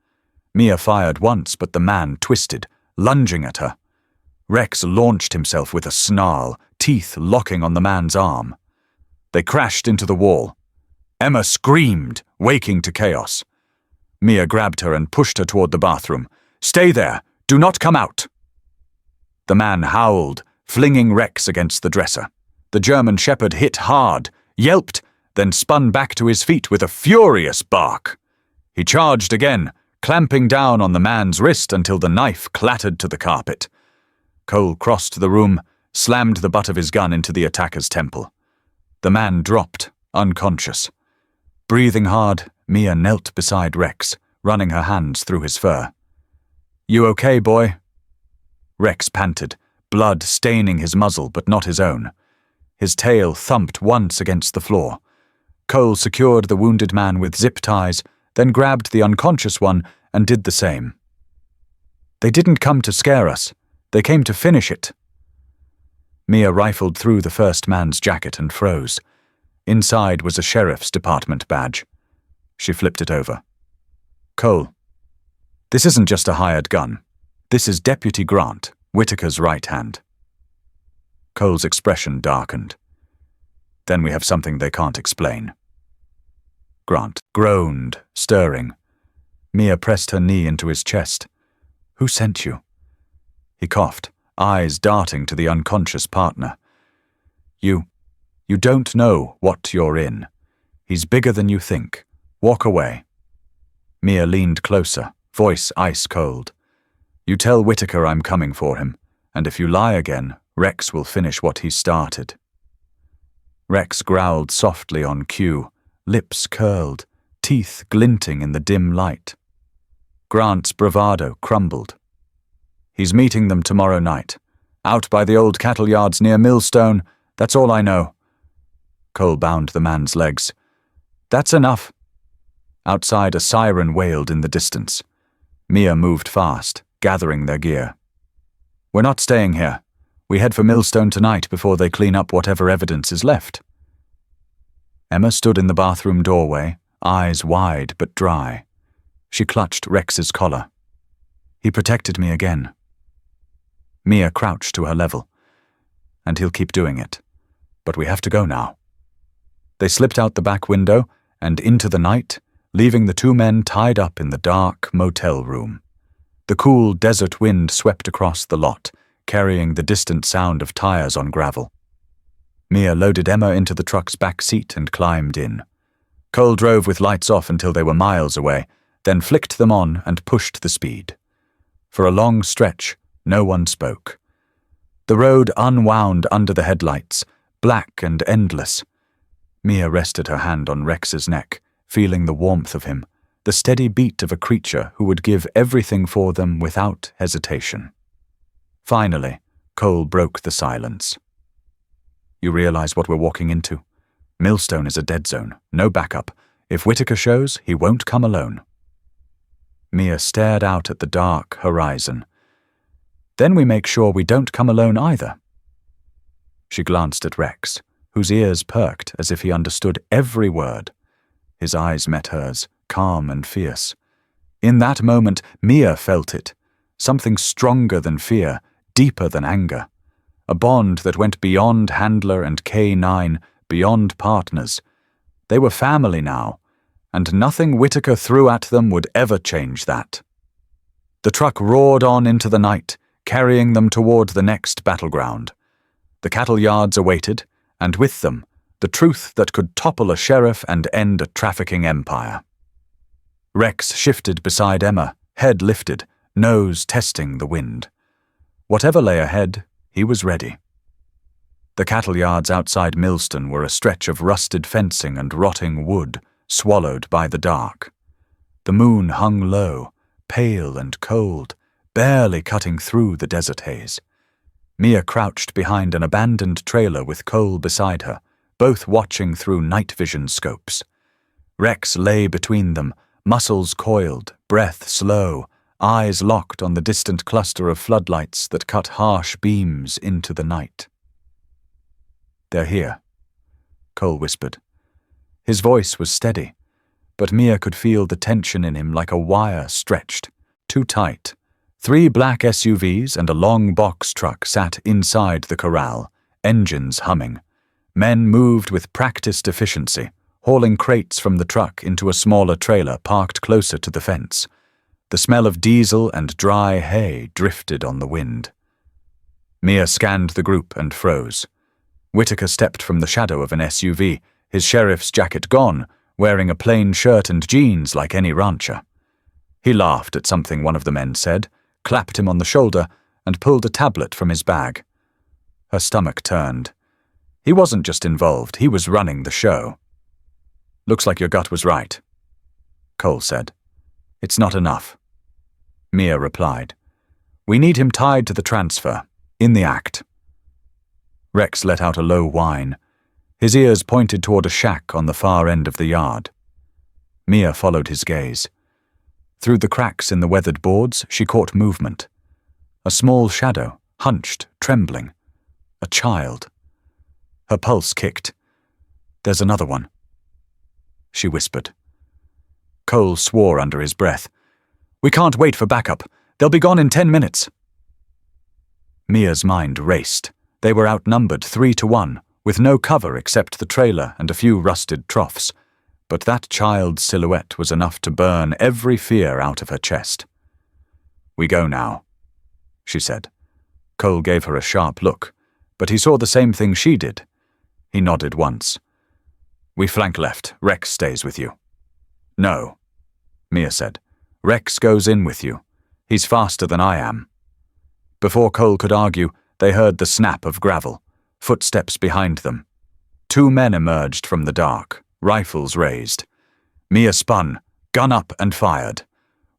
Mia fired once, but the man twisted, lunging at her. Rex launched himself with a snarl, teeth locking on the man's arm. They crashed into the wall. Emma screamed, waking to chaos. Mia grabbed her and pushed her toward the bathroom. "Stay there! Do not come out!" The man howled, flinging Rex against the dresser. The German Shepherd hit hard, yelped, then spun back to his feet with a furious bark. He charged again, clamping down on the man's wrist until the knife clattered to the carpet. Cole crossed the room, slammed the butt of his gun into the attacker's temple. The man dropped, unconscious. Breathing hard, Mia knelt beside Rex, running her hands through his fur. "You okay, boy?" Rex panted, blood staining his muzzle but not his own. His tail thumped once against the floor. Cole secured the wounded man with zip ties, then grabbed the unconscious one and did the same. "They didn't come to scare us. They came to finish it." Mia rifled through the first man's jacket and froze. Inside was a sheriff's department badge. She flipped it over. "Cole, this isn't just a hired gun. This is Deputy Grant, Whitaker's right hand." Cole's expression darkened. "Then we have something they can't explain." Grant groaned, stirring. Mia pressed her knee into his chest. "Who sent you?" He coughed, eyes darting to the unconscious partner. You don't know what you're in. He's bigger than you think. Walk away." Mia leaned closer, voice ice cold. "You tell Whitaker I'm coming for him, and if you lie again, Rex will finish what he started." Rex growled softly on cue, lips curled, teeth glinting in the dim light. Grant's bravado crumbled. "He's meeting them tomorrow night. Out by the old cattle yards near Millstone. That's all I know." Cole bound the man's legs. "That's enough." Outside, a siren wailed in the distance. Mia moved fast, gathering their gear. "We're not staying here. We head for Millstone tonight before they clean up whatever evidence is left." Emma stood in the bathroom doorway, eyes wide but dry. She clutched Rex's collar. "He protected me again." Mia crouched to her level. "And he'll keep doing it. But we have to go now." They slipped out the back window and into the night, leaving the two men tied up in the dark motel room. The cool desert wind swept across the lot, carrying the distant sound of tires on gravel. Mia loaded Emma into the truck's back seat and climbed in. Cole drove with lights off until they were miles away, then flicked them on and pushed the speed. For a long stretch, no one spoke. The road unwound under the headlights, black and endless. Mia rested her hand on Rex's neck, feeling the warmth of him, the steady beat of a creature who would give everything for them without hesitation. Finally, Cole broke the silence. "You realize what we're walking into? Millstone is a dead zone, no backup. If Whitaker shows, he won't come alone." Mia stared out at the dark horizon. "Then we make sure we don't come alone either." She glanced at Rex, whose ears perked as if he understood every word. His eyes met hers, calm and fierce. In that moment, Mia felt it. Something stronger than fear, deeper than anger. A bond that went beyond handler and K9, beyond partners. They were family now, and nothing Whitaker threw at them would ever change that. The truck roared on into the night, carrying them toward the next battleground. The cattle yards awaited, and with them, the truth that could topple a sheriff and end a trafficking empire. Rex shifted beside Emma, head lifted, nose testing the wind. Whatever lay ahead, he was ready. The cattle yards outside Millstone were a stretch of rusted fencing and rotting wood, swallowed by the dark. The moon hung low, pale and cold, barely cutting through the desert haze. Mia crouched behind an abandoned trailer with Cole beside her, both watching through night vision scopes. Rex lay between them, muscles coiled, breath slow, eyes locked on the distant cluster of floodlights that cut harsh beams into the night. "They're here," Cole whispered. His voice was steady, but Mia could feel the tension in him like a wire stretched, too tight. 3 black SUVs and a long box truck sat inside the corral, engines humming. Men moved with practiced efficiency, hauling crates from the truck into a smaller trailer parked closer to the fence. The smell of diesel and dry hay drifted on the wind. Mia scanned the group and froze. Whitaker stepped from the shadow of an SUV, his sheriff's jacket gone, wearing a plain shirt and jeans like any rancher. He laughed at something one of the men said, clapped him on the shoulder, and pulled a tablet from his bag. Her stomach turned. He wasn't just involved, he was running the show. "Looks like your gut was right," Cole said. "It's not enough." Mia replied. "We need him tied to the transfer, in the act." Rex let out a low whine. His ears pointed toward a shack on the far end of the yard. Mia followed his gaze. Through the cracks in the weathered boards, she caught movement. A small shadow, hunched, trembling. A child. Her pulse kicked. "There's another one," she whispered. Cole swore under his breath. "We can't wait for backup. They'll be gone in 10 minutes. Mia's mind raced. They were outnumbered 3-1, with no cover except the trailer and a few rusted troughs. But that child's silhouette was enough to burn every fear out of her chest. "We go now," she said. Cole gave her a sharp look, but he saw the same thing she did. He nodded once. "We flank left. Rex stays with you." "No," Mia said. "Rex goes in with you. He's faster than I am." Before Cole could argue, they heard the snap of gravel, footsteps behind them. 2 men emerged from the dark, rifles raised. Mia spun, gun up and fired.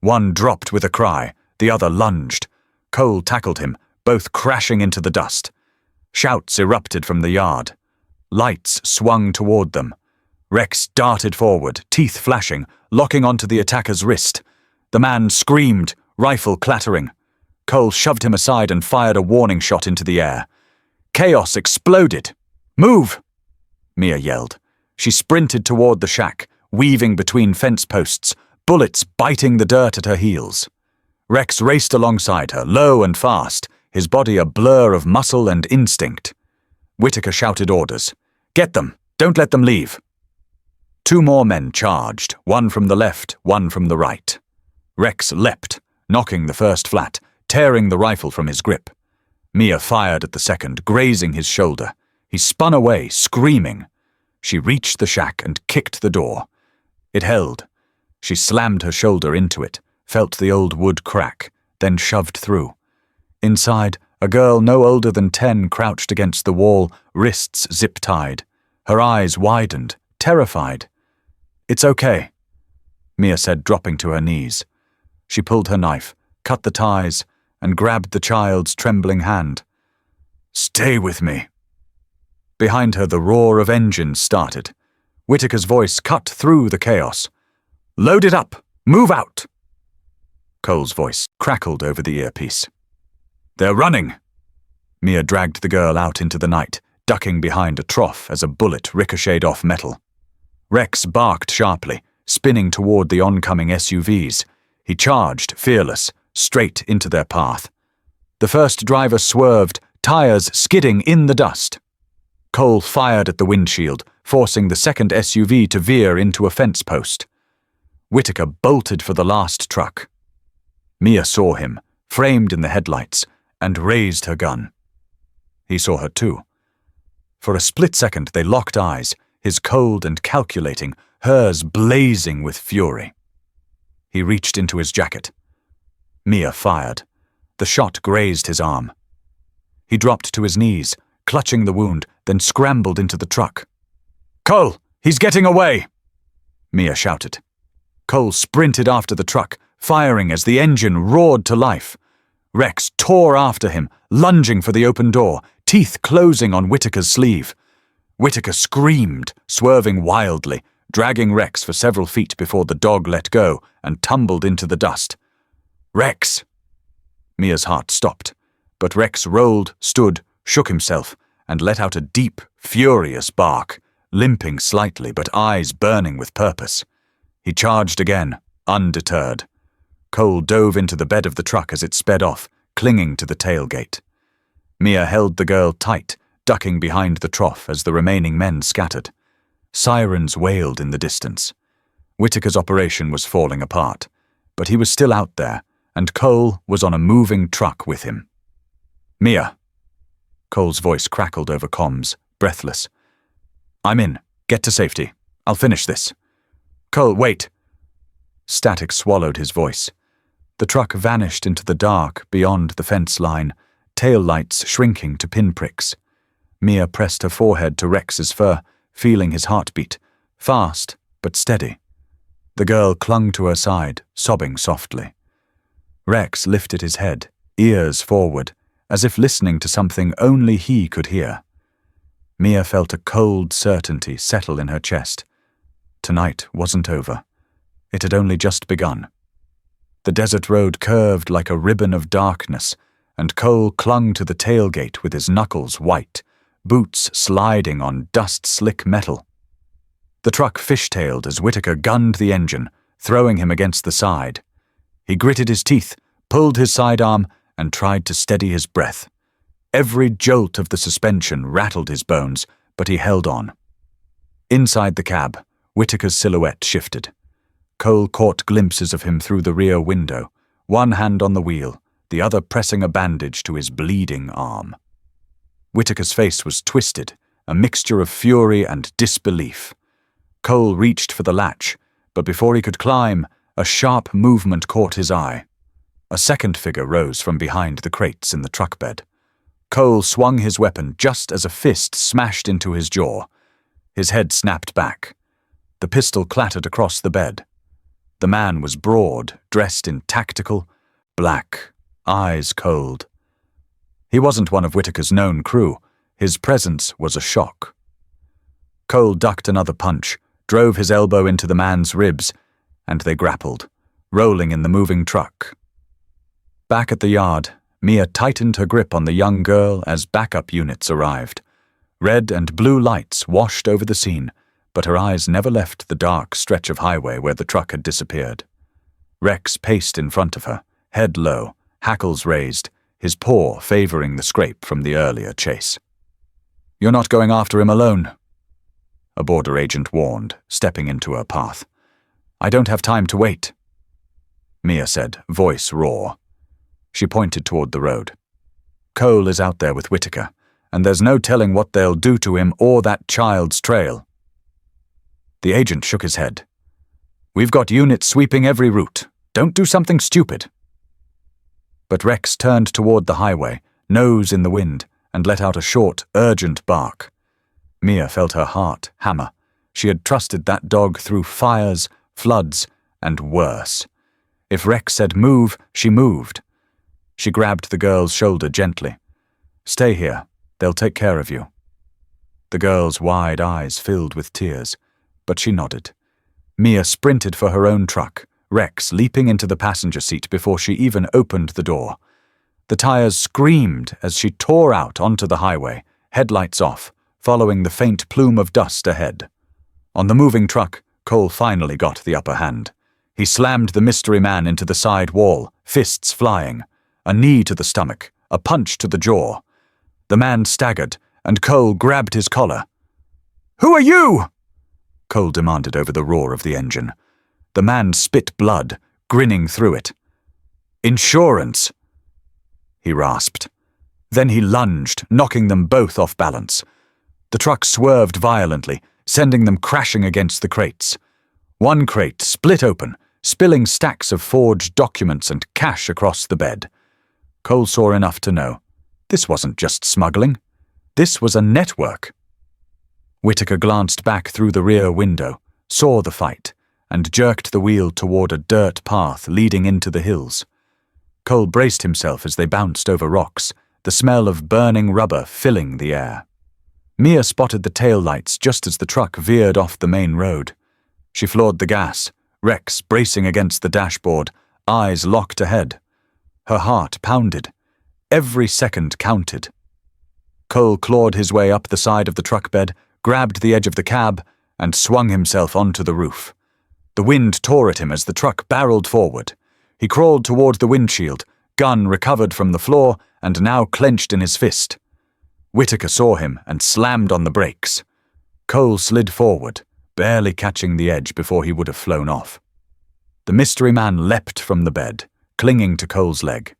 One dropped with a cry, the other lunged. Cole tackled him, both crashing into the dust. Shouts erupted from the yard. Lights swung toward them. Rex darted forward, teeth flashing, locking onto the attacker's wrist. The man screamed, rifle clattering. Cole shoved him aside and fired a warning shot into the air. Chaos exploded. "Move!" Mia yelled. She sprinted toward the shack, weaving between fence posts, bullets biting the dirt at her heels. Rex raced alongside her, low and fast, his body a blur of muscle and instinct. Whitaker shouted orders. "Get them! Don't let them leave!" 2 more men charged, one from the left, one from the right. Rex leapt, knocking the first flat, tearing the rifle from his grip. Mia fired at the second, grazing his shoulder. He spun away, screaming. She reached the shack and kicked the door. It held. She slammed her shoulder into it, felt the old wood crack, then shoved through. Inside, a girl no older than 10 crouched against the wall, wrists zip-tied. Her eyes widened, terrified. "It's okay," Mia said, dropping to her knees. She pulled her knife, cut the ties, and grabbed the child's trembling hand. "Stay with me." Behind her, the roar of engines started. Whitaker's voice cut through the chaos. "Load it up! Move out!" Cole's voice crackled over the earpiece. "They're running!" Mia dragged the girl out into the night, ducking behind a trough as a bullet ricocheted off metal. Rex barked sharply, spinning toward the oncoming SUVs. He charged, fearless, straight into their path. The first driver swerved, tires skidding in the dust. Cole fired at the windshield, forcing the second SUV to veer into a fence post. Whitaker bolted for the last truck. Mia saw him, framed in the headlights, and raised her gun. He saw her too. For a split second they locked eyes, his cold and calculating, hers blazing with fury. He reached into his jacket. Mia fired. The shot grazed his arm. He dropped to his knees, clutching the wound, then scrambled into the truck. "Cole, he's getting away!" Mia shouted. Cole sprinted after the truck, firing as the engine roared to life. Rex tore after him, lunging for the open door, teeth closing on Whitaker's sleeve. Whitaker screamed, swerving wildly, dragging Rex for several feet before the dog let go and tumbled into the dust. "Rex!" Mia's heart stopped, but Rex rolled, stood, shook himself, and let out a deep, furious bark, limping slightly but eyes burning with purpose. He charged again, undeterred. Cole dove into the bed of the truck as it sped off, clinging to the tailgate. Mia held the girl tight, ducking behind the trough as the remaining men scattered. Sirens wailed in the distance. Whitaker's operation was falling apart, but he was still out there, and Cole was on a moving truck with him. "Mia." Cole's voice crackled over comms, breathless. "I'm in. Get to safety. I'll finish this." "Cole, wait." Static swallowed his voice. The truck vanished into the dark beyond the fence line, tail lights shrinking to pinpricks. Mia pressed her forehead to Rex's fur, feeling his heartbeat, fast but steady. The girl clung to her side, sobbing softly. Rex lifted his head, ears forward, as if listening to something only he could hear. Mia felt a cold certainty settle in her chest. Tonight wasn't over. It had only just begun. The desert road curved like a ribbon of darkness, and Cole clung to the tailgate with his knuckles white, boots sliding on dust-slick metal. The truck fishtailed as Whitaker gunned the engine, throwing him against the side. He gritted his teeth, pulled his sidearm, and tried to steady his breath. Every jolt of the suspension rattled his bones, but he held on. Inside the cab, Whitaker's silhouette shifted. Cole caught glimpses of him through the rear window, one hand on the wheel, the other pressing a bandage to his bleeding arm. Whitaker's face was twisted, a mixture of fury and disbelief. Cole reached for the latch, but before he could climb, a sharp movement caught his eye. A second figure rose from behind the crates in the truck bed. Cole swung his weapon just as a fist smashed into his jaw. His head snapped back. The pistol clattered across the bed. The man was broad, dressed in tactical, black, eyes cold. He wasn't one of Whitaker's known crew. His presence was a shock. Cole ducked another punch, drove his elbow into the man's ribs, and they grappled, rolling in the moving truck. Back at the yard, Mia tightened her grip on the young girl as backup units arrived. Red and blue lights washed over the scene, but her eyes never left the dark stretch of highway where the truck had disappeared. Rex paced in front of her, head low, hackles raised, his paw favoring the scrape from the earlier chase. "You're not going after him alone," a border agent warned, stepping into her path. "I don't have time to wait," Mia said, voice raw. She pointed toward the road. "Cole is out there with Whitaker, and there's no telling what they'll do to him or that child's trail." The agent shook his head. "We've got units sweeping every route. Don't do something stupid." But Rex turned toward the highway, nose in the wind, and let out a short, urgent bark. Mia felt her heart hammer. She had trusted that dog through fires, floods, and worse. If Rex said move, she moved. She grabbed the girl's shoulder gently. "Stay here. They'll take care of you." The girl's wide eyes filled with tears, but she nodded. Mia sprinted for her own truck, Rex leaping into the passenger seat before she even opened the door. The tires screamed as she tore out onto the highway, headlights off, following the faint plume of dust ahead. On the moving truck, Cole finally got the upper hand. He slammed the mystery man into the side wall, fists flying. A knee to the stomach, a punch to the jaw. The man staggered, and Cole grabbed his collar. "Who are you?" Cole demanded over the roar of the engine. The man spit blood, grinning through it. "Insurance," he rasped. Then he lunged, knocking them both off balance. The truck swerved violently, sending them crashing against the crates. One crate split open, spilling stacks of forged documents and cash across the bed. Cole saw enough to know. This wasn't just smuggling. This was a network. Whitaker glanced back through the rear window, saw the fight, and jerked the wheel toward a dirt path leading into the hills. Cole braced himself as they bounced over rocks, the smell of burning rubber filling the air. Mia spotted the tail lights just as the truck veered off the main road. She floored the gas, Rex bracing against the dashboard, eyes locked ahead. Her heart pounded. Every second counted. Cole clawed his way up the side of the truck bed, grabbed the edge of the cab, and swung himself onto the roof. The wind tore at him as the truck barreled forward. He crawled toward the windshield, gun recovered from the floor and now clenched in his fist. Whitaker saw him and slammed on the brakes. Cole slid forward, barely catching the edge before he would have flown off. The mystery man leapt from the bed, clinging to Cole's leg.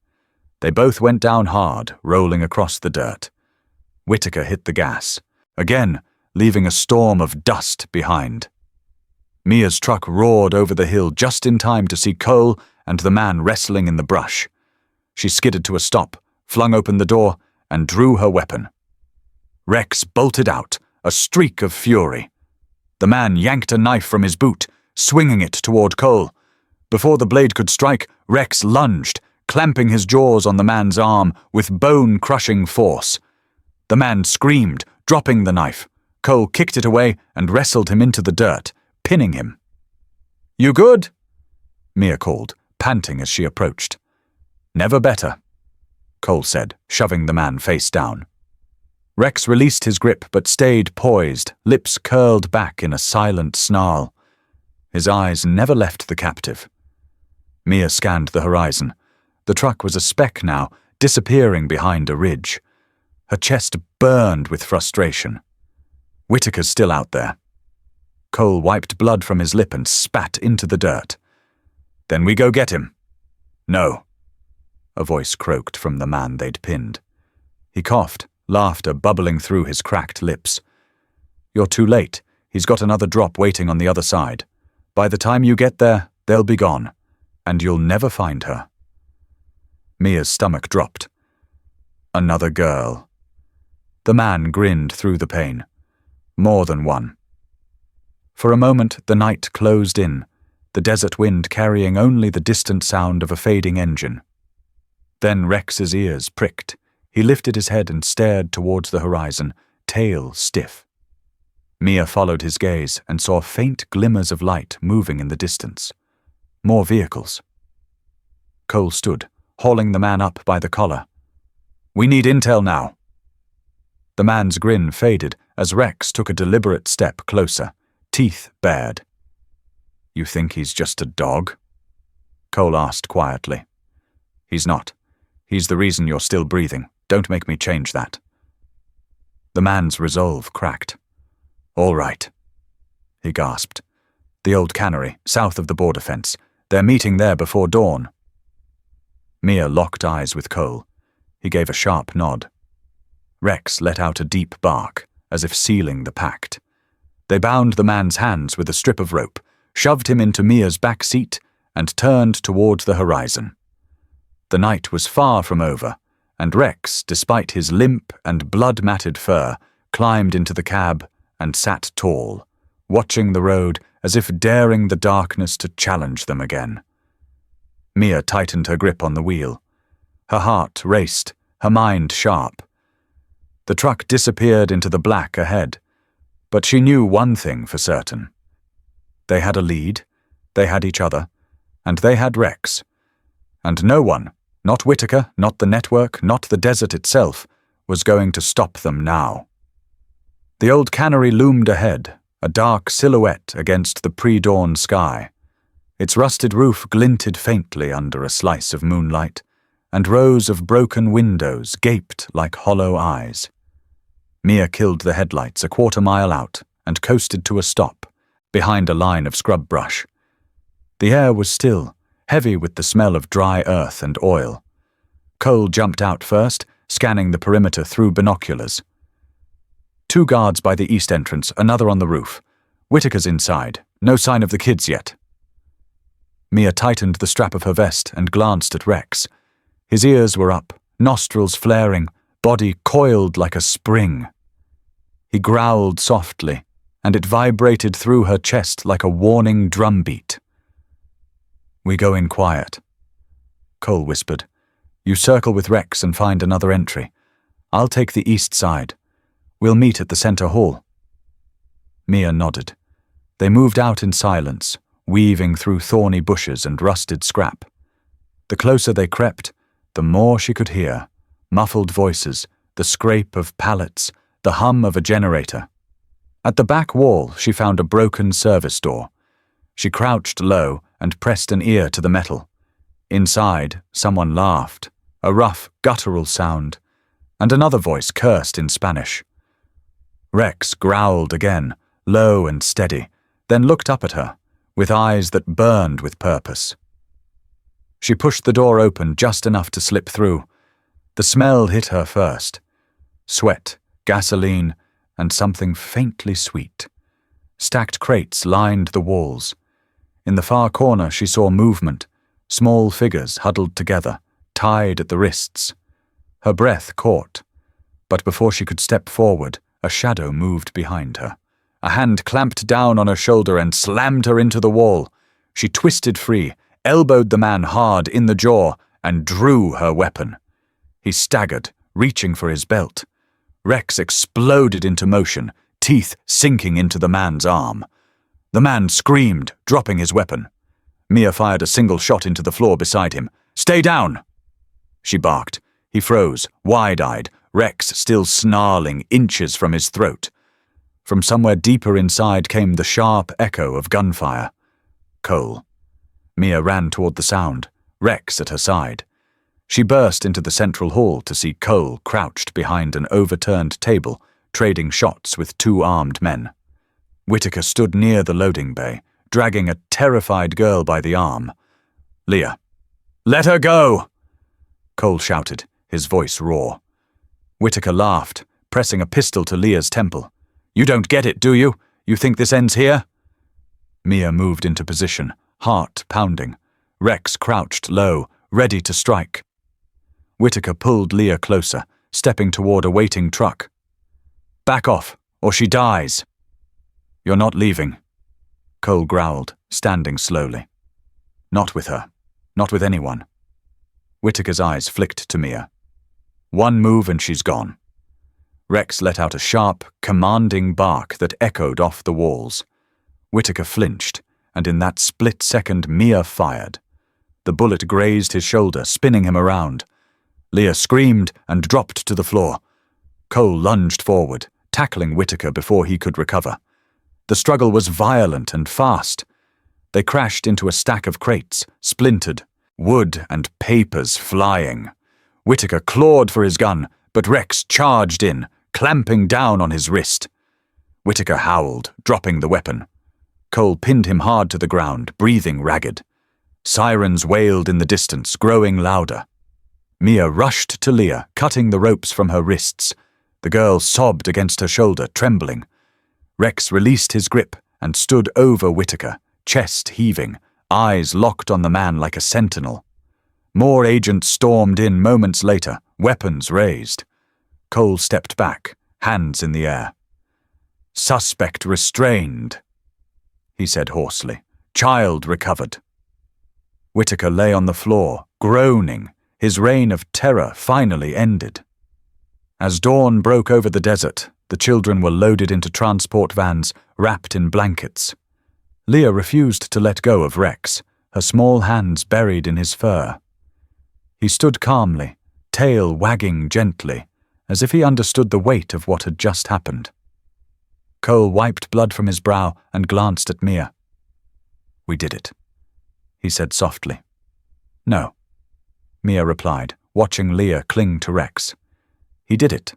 They both went down hard, rolling across the dirt. Whitaker hit the gas, again leaving a storm of dust behind. Mia's truck roared over the hill just in time to see Cole and the man wrestling in the brush. She skidded to a stop, flung open the door, and drew her weapon. Rex bolted out, a streak of fury. The man yanked a knife from his boot, swinging it toward Cole. Before the blade could strike, Rex lunged, clamping his jaws on the man's arm with bone-crushing force. The man screamed, dropping the knife. Cole kicked it away and wrestled him into the dirt, pinning him. "You good?" Mia called, panting as she approached. "Never better," Cole said, shoving the man face down. Rex released his grip but stayed poised, lips curled back in a silent snarl. His eyes never left the captive. Mia scanned the horizon. The truck was a speck now, disappearing behind a ridge. Her chest burned with frustration. Whitaker's still out there. Cole wiped blood from his lip and spat into the dirt. "Then we go get him." "No," a voice croaked from the man they'd pinned. He coughed, laughter bubbling through his cracked lips. "You're too late. He's got another drop waiting on the other side. By the time you get there, they'll be gone, and you'll never find her." Mia's stomach dropped. "Another girl." The man grinned through the pain. "More than one." For a moment the night closed in, the desert wind carrying only the distant sound of a fading engine. Then Rex's ears pricked. He lifted his head and stared towards the horizon, tail stiff. Mia followed his gaze and saw faint glimmers of light moving in the distance. More vehicles. Cole stood, hauling the man up by the collar. "We need intel now." The man's grin faded as Rex took a deliberate step closer, teeth bared. "You think he's just a dog?" Cole asked quietly. "He's not. He's the reason you're still breathing. Don't make me change that." The man's resolve cracked. "All right," he gasped. "The old cannery, south of the border fence. They're meeting there before dawn." Mia locked eyes with Cole. He gave a sharp nod. Rex let out a deep bark, as if sealing the pact. They bound the man's hands with a strip of rope, shoved him into Mia's back seat, and turned toward the horizon. The night was far from over, and Rex, despite his limp and blood-matted fur, climbed into the cab and sat tall, watching the road as if daring the darkness to challenge them again. Mia tightened her grip on the wheel. Her heart raced, her mind sharp. The truck disappeared into the black ahead, but she knew one thing for certain. They had a lead, they had each other, and they had Rex. And no one, not Whitaker, not the network, not the desert itself, was going to stop them now. The old cannery loomed ahead, a dark silhouette against the pre-dawn sky. Its rusted roof glinted faintly under a slice of moonlight, and rows of broken windows gaped like hollow eyes. Mia killed the headlights a quarter-mile out and coasted to a stop, behind a line of scrub brush. The air was still, heavy with the smell of dry earth and oil. Cole jumped out first, scanning the perimeter through binoculars. 2 guards by the east entrance, another on the roof. Whitaker's inside, no sign of the kids yet. Mia tightened the strap of her vest and glanced at Rex. His ears were up, nostrils flaring, body coiled like a spring. He growled softly, and it vibrated through her chest like a warning drumbeat. "We go in quiet," Cole whispered. "You circle with Rex and find another entry. I'll take the east side. We'll meet at the center hall." Mia nodded. They moved out in silence, weaving through thorny bushes and rusted scrap. The closer they crept, the more she could hear. Muffled voices, the scrape of pallets, the hum of a generator. At the back wall, she found a broken service door. She crouched low and pressed an ear to the metal. Inside, someone laughed, a rough, guttural sound. and another voice cursed in Spanish. Rex growled again, low and steady, then looked up at her, with eyes that burned with purpose. She pushed the door open just enough to slip through. The smell hit her first. Sweat, gasoline, and something faintly sweet. Stacked crates lined the walls. In the far corner she saw movement, small figures huddled together, tied at the wrists. Her breath caught, but before she could step forward, a shadow moved behind her. A hand clamped down on her shoulder and slammed her into the wall. She twisted free, elbowed the man hard in the jaw, and drew her weapon. He staggered, reaching for his belt. Rex exploded into motion, teeth sinking into the man's arm. The man screamed, dropping his weapon. Mia fired a single shot into the floor beside him. "Stay down!" She barked. He froze, wide-eyed, Rex still snarling inches from his throat. From somewhere deeper inside came the sharp echo of gunfire. Cole. Mia ran toward the sound, Rex at her side. She burst into the central hall to see Cole crouched behind an overturned table, trading shots with two armed men. Whitaker stood near the loading bay, dragging a terrified girl by the arm. "Leah." "Let her go!" Cole shouted, his voice raw. Whitaker laughed, pressing a pistol to Leah's temple. "You don't get it, do you? You think this ends here?" Mia moved into position, heart pounding. Rex crouched low, ready to strike. Whitaker pulled Leah closer, stepping toward a waiting truck. "Back off, or she dies." "You're not leaving," Cole growled, standing slowly. "Not with her. Not with anyone." Whitaker's eyes flicked to Mia. One move and she's gone. Rex let out a sharp, commanding bark that echoed off the walls. Whitaker flinched, and in that split second Mia fired. The bullet grazed his shoulder, spinning him around. Leah screamed and dropped to the floor. Cole lunged forward, tackling Whitaker before he could recover. The struggle was violent and fast. They crashed into a stack of crates, splintered, wood and papers flying. Whitaker clawed for his gun, but Rex charged in, clamping down on his wrist. Whitaker howled, dropping the weapon. Cole pinned him hard to the ground, breathing ragged. Sirens wailed in the distance, growing louder. Mia rushed to Leah, cutting the ropes from her wrists. The girl sobbed against her shoulder, trembling. Rex released his grip and stood over Whitaker, chest heaving, eyes locked on the man like a sentinel. More agents stormed in moments later, weapons raised. Cole stepped back, hands in the air. "Suspect restrained," he said hoarsely. "Child recovered." Whitaker lay on the floor, groaning. His reign of terror finally ended. As dawn broke over the desert, the children were loaded into transport vans, wrapped in blankets. Leah refused to let go of Rex, her small hands buried in his fur. He stood calmly, tail wagging gently, as if he understood the weight of what had just happened. Cole wiped blood from his brow and glanced at Mia. "We did it," he said softly. "No," Mia replied, watching Leah cling to Rex. "He did it."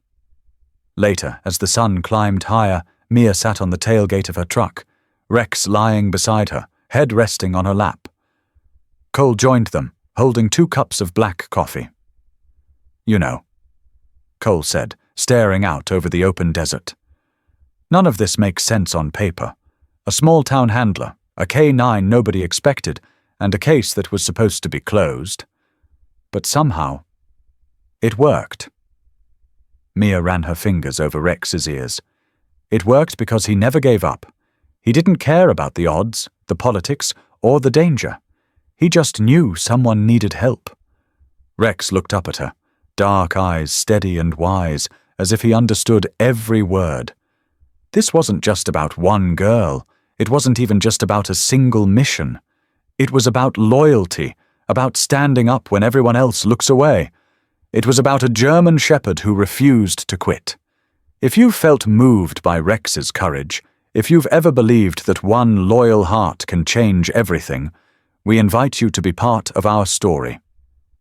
Later, as the sun climbed higher, Mia sat on the tailgate of her truck, Rex lying beside her, head resting on her lap. Cole joined them, holding 2 cups of black coffee. "You know," Cole said, staring out over the open desert. "None of this makes sense on paper. A small-town handler, a K-9 nobody expected, and a case that was supposed to be closed. But somehow, it worked." Mia ran her fingers over Rex's ears. It worked because he never gave up. He didn't care about the odds, the politics, or the danger. He just knew someone needed help. Rex looked up at her, dark eyes steady and wise, as if he understood every word. This wasn't just about one girl. It wasn't even just about a single mission. It was about loyalty, about standing up when everyone else looks away. It was about a German shepherd who refused to quit. If you've felt moved by Rex's courage, if you've ever believed that one loyal heart can change everything, we invite you to be part of our story.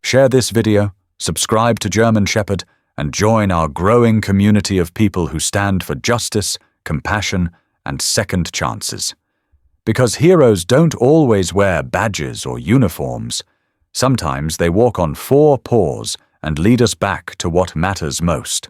Share this video, subscribe to German Shepherd, and join our growing community of people who stand for justice, compassion, and second chances. Because heroes don't always wear badges or uniforms. Sometimes they walk on 4 paws and lead us back to what matters most.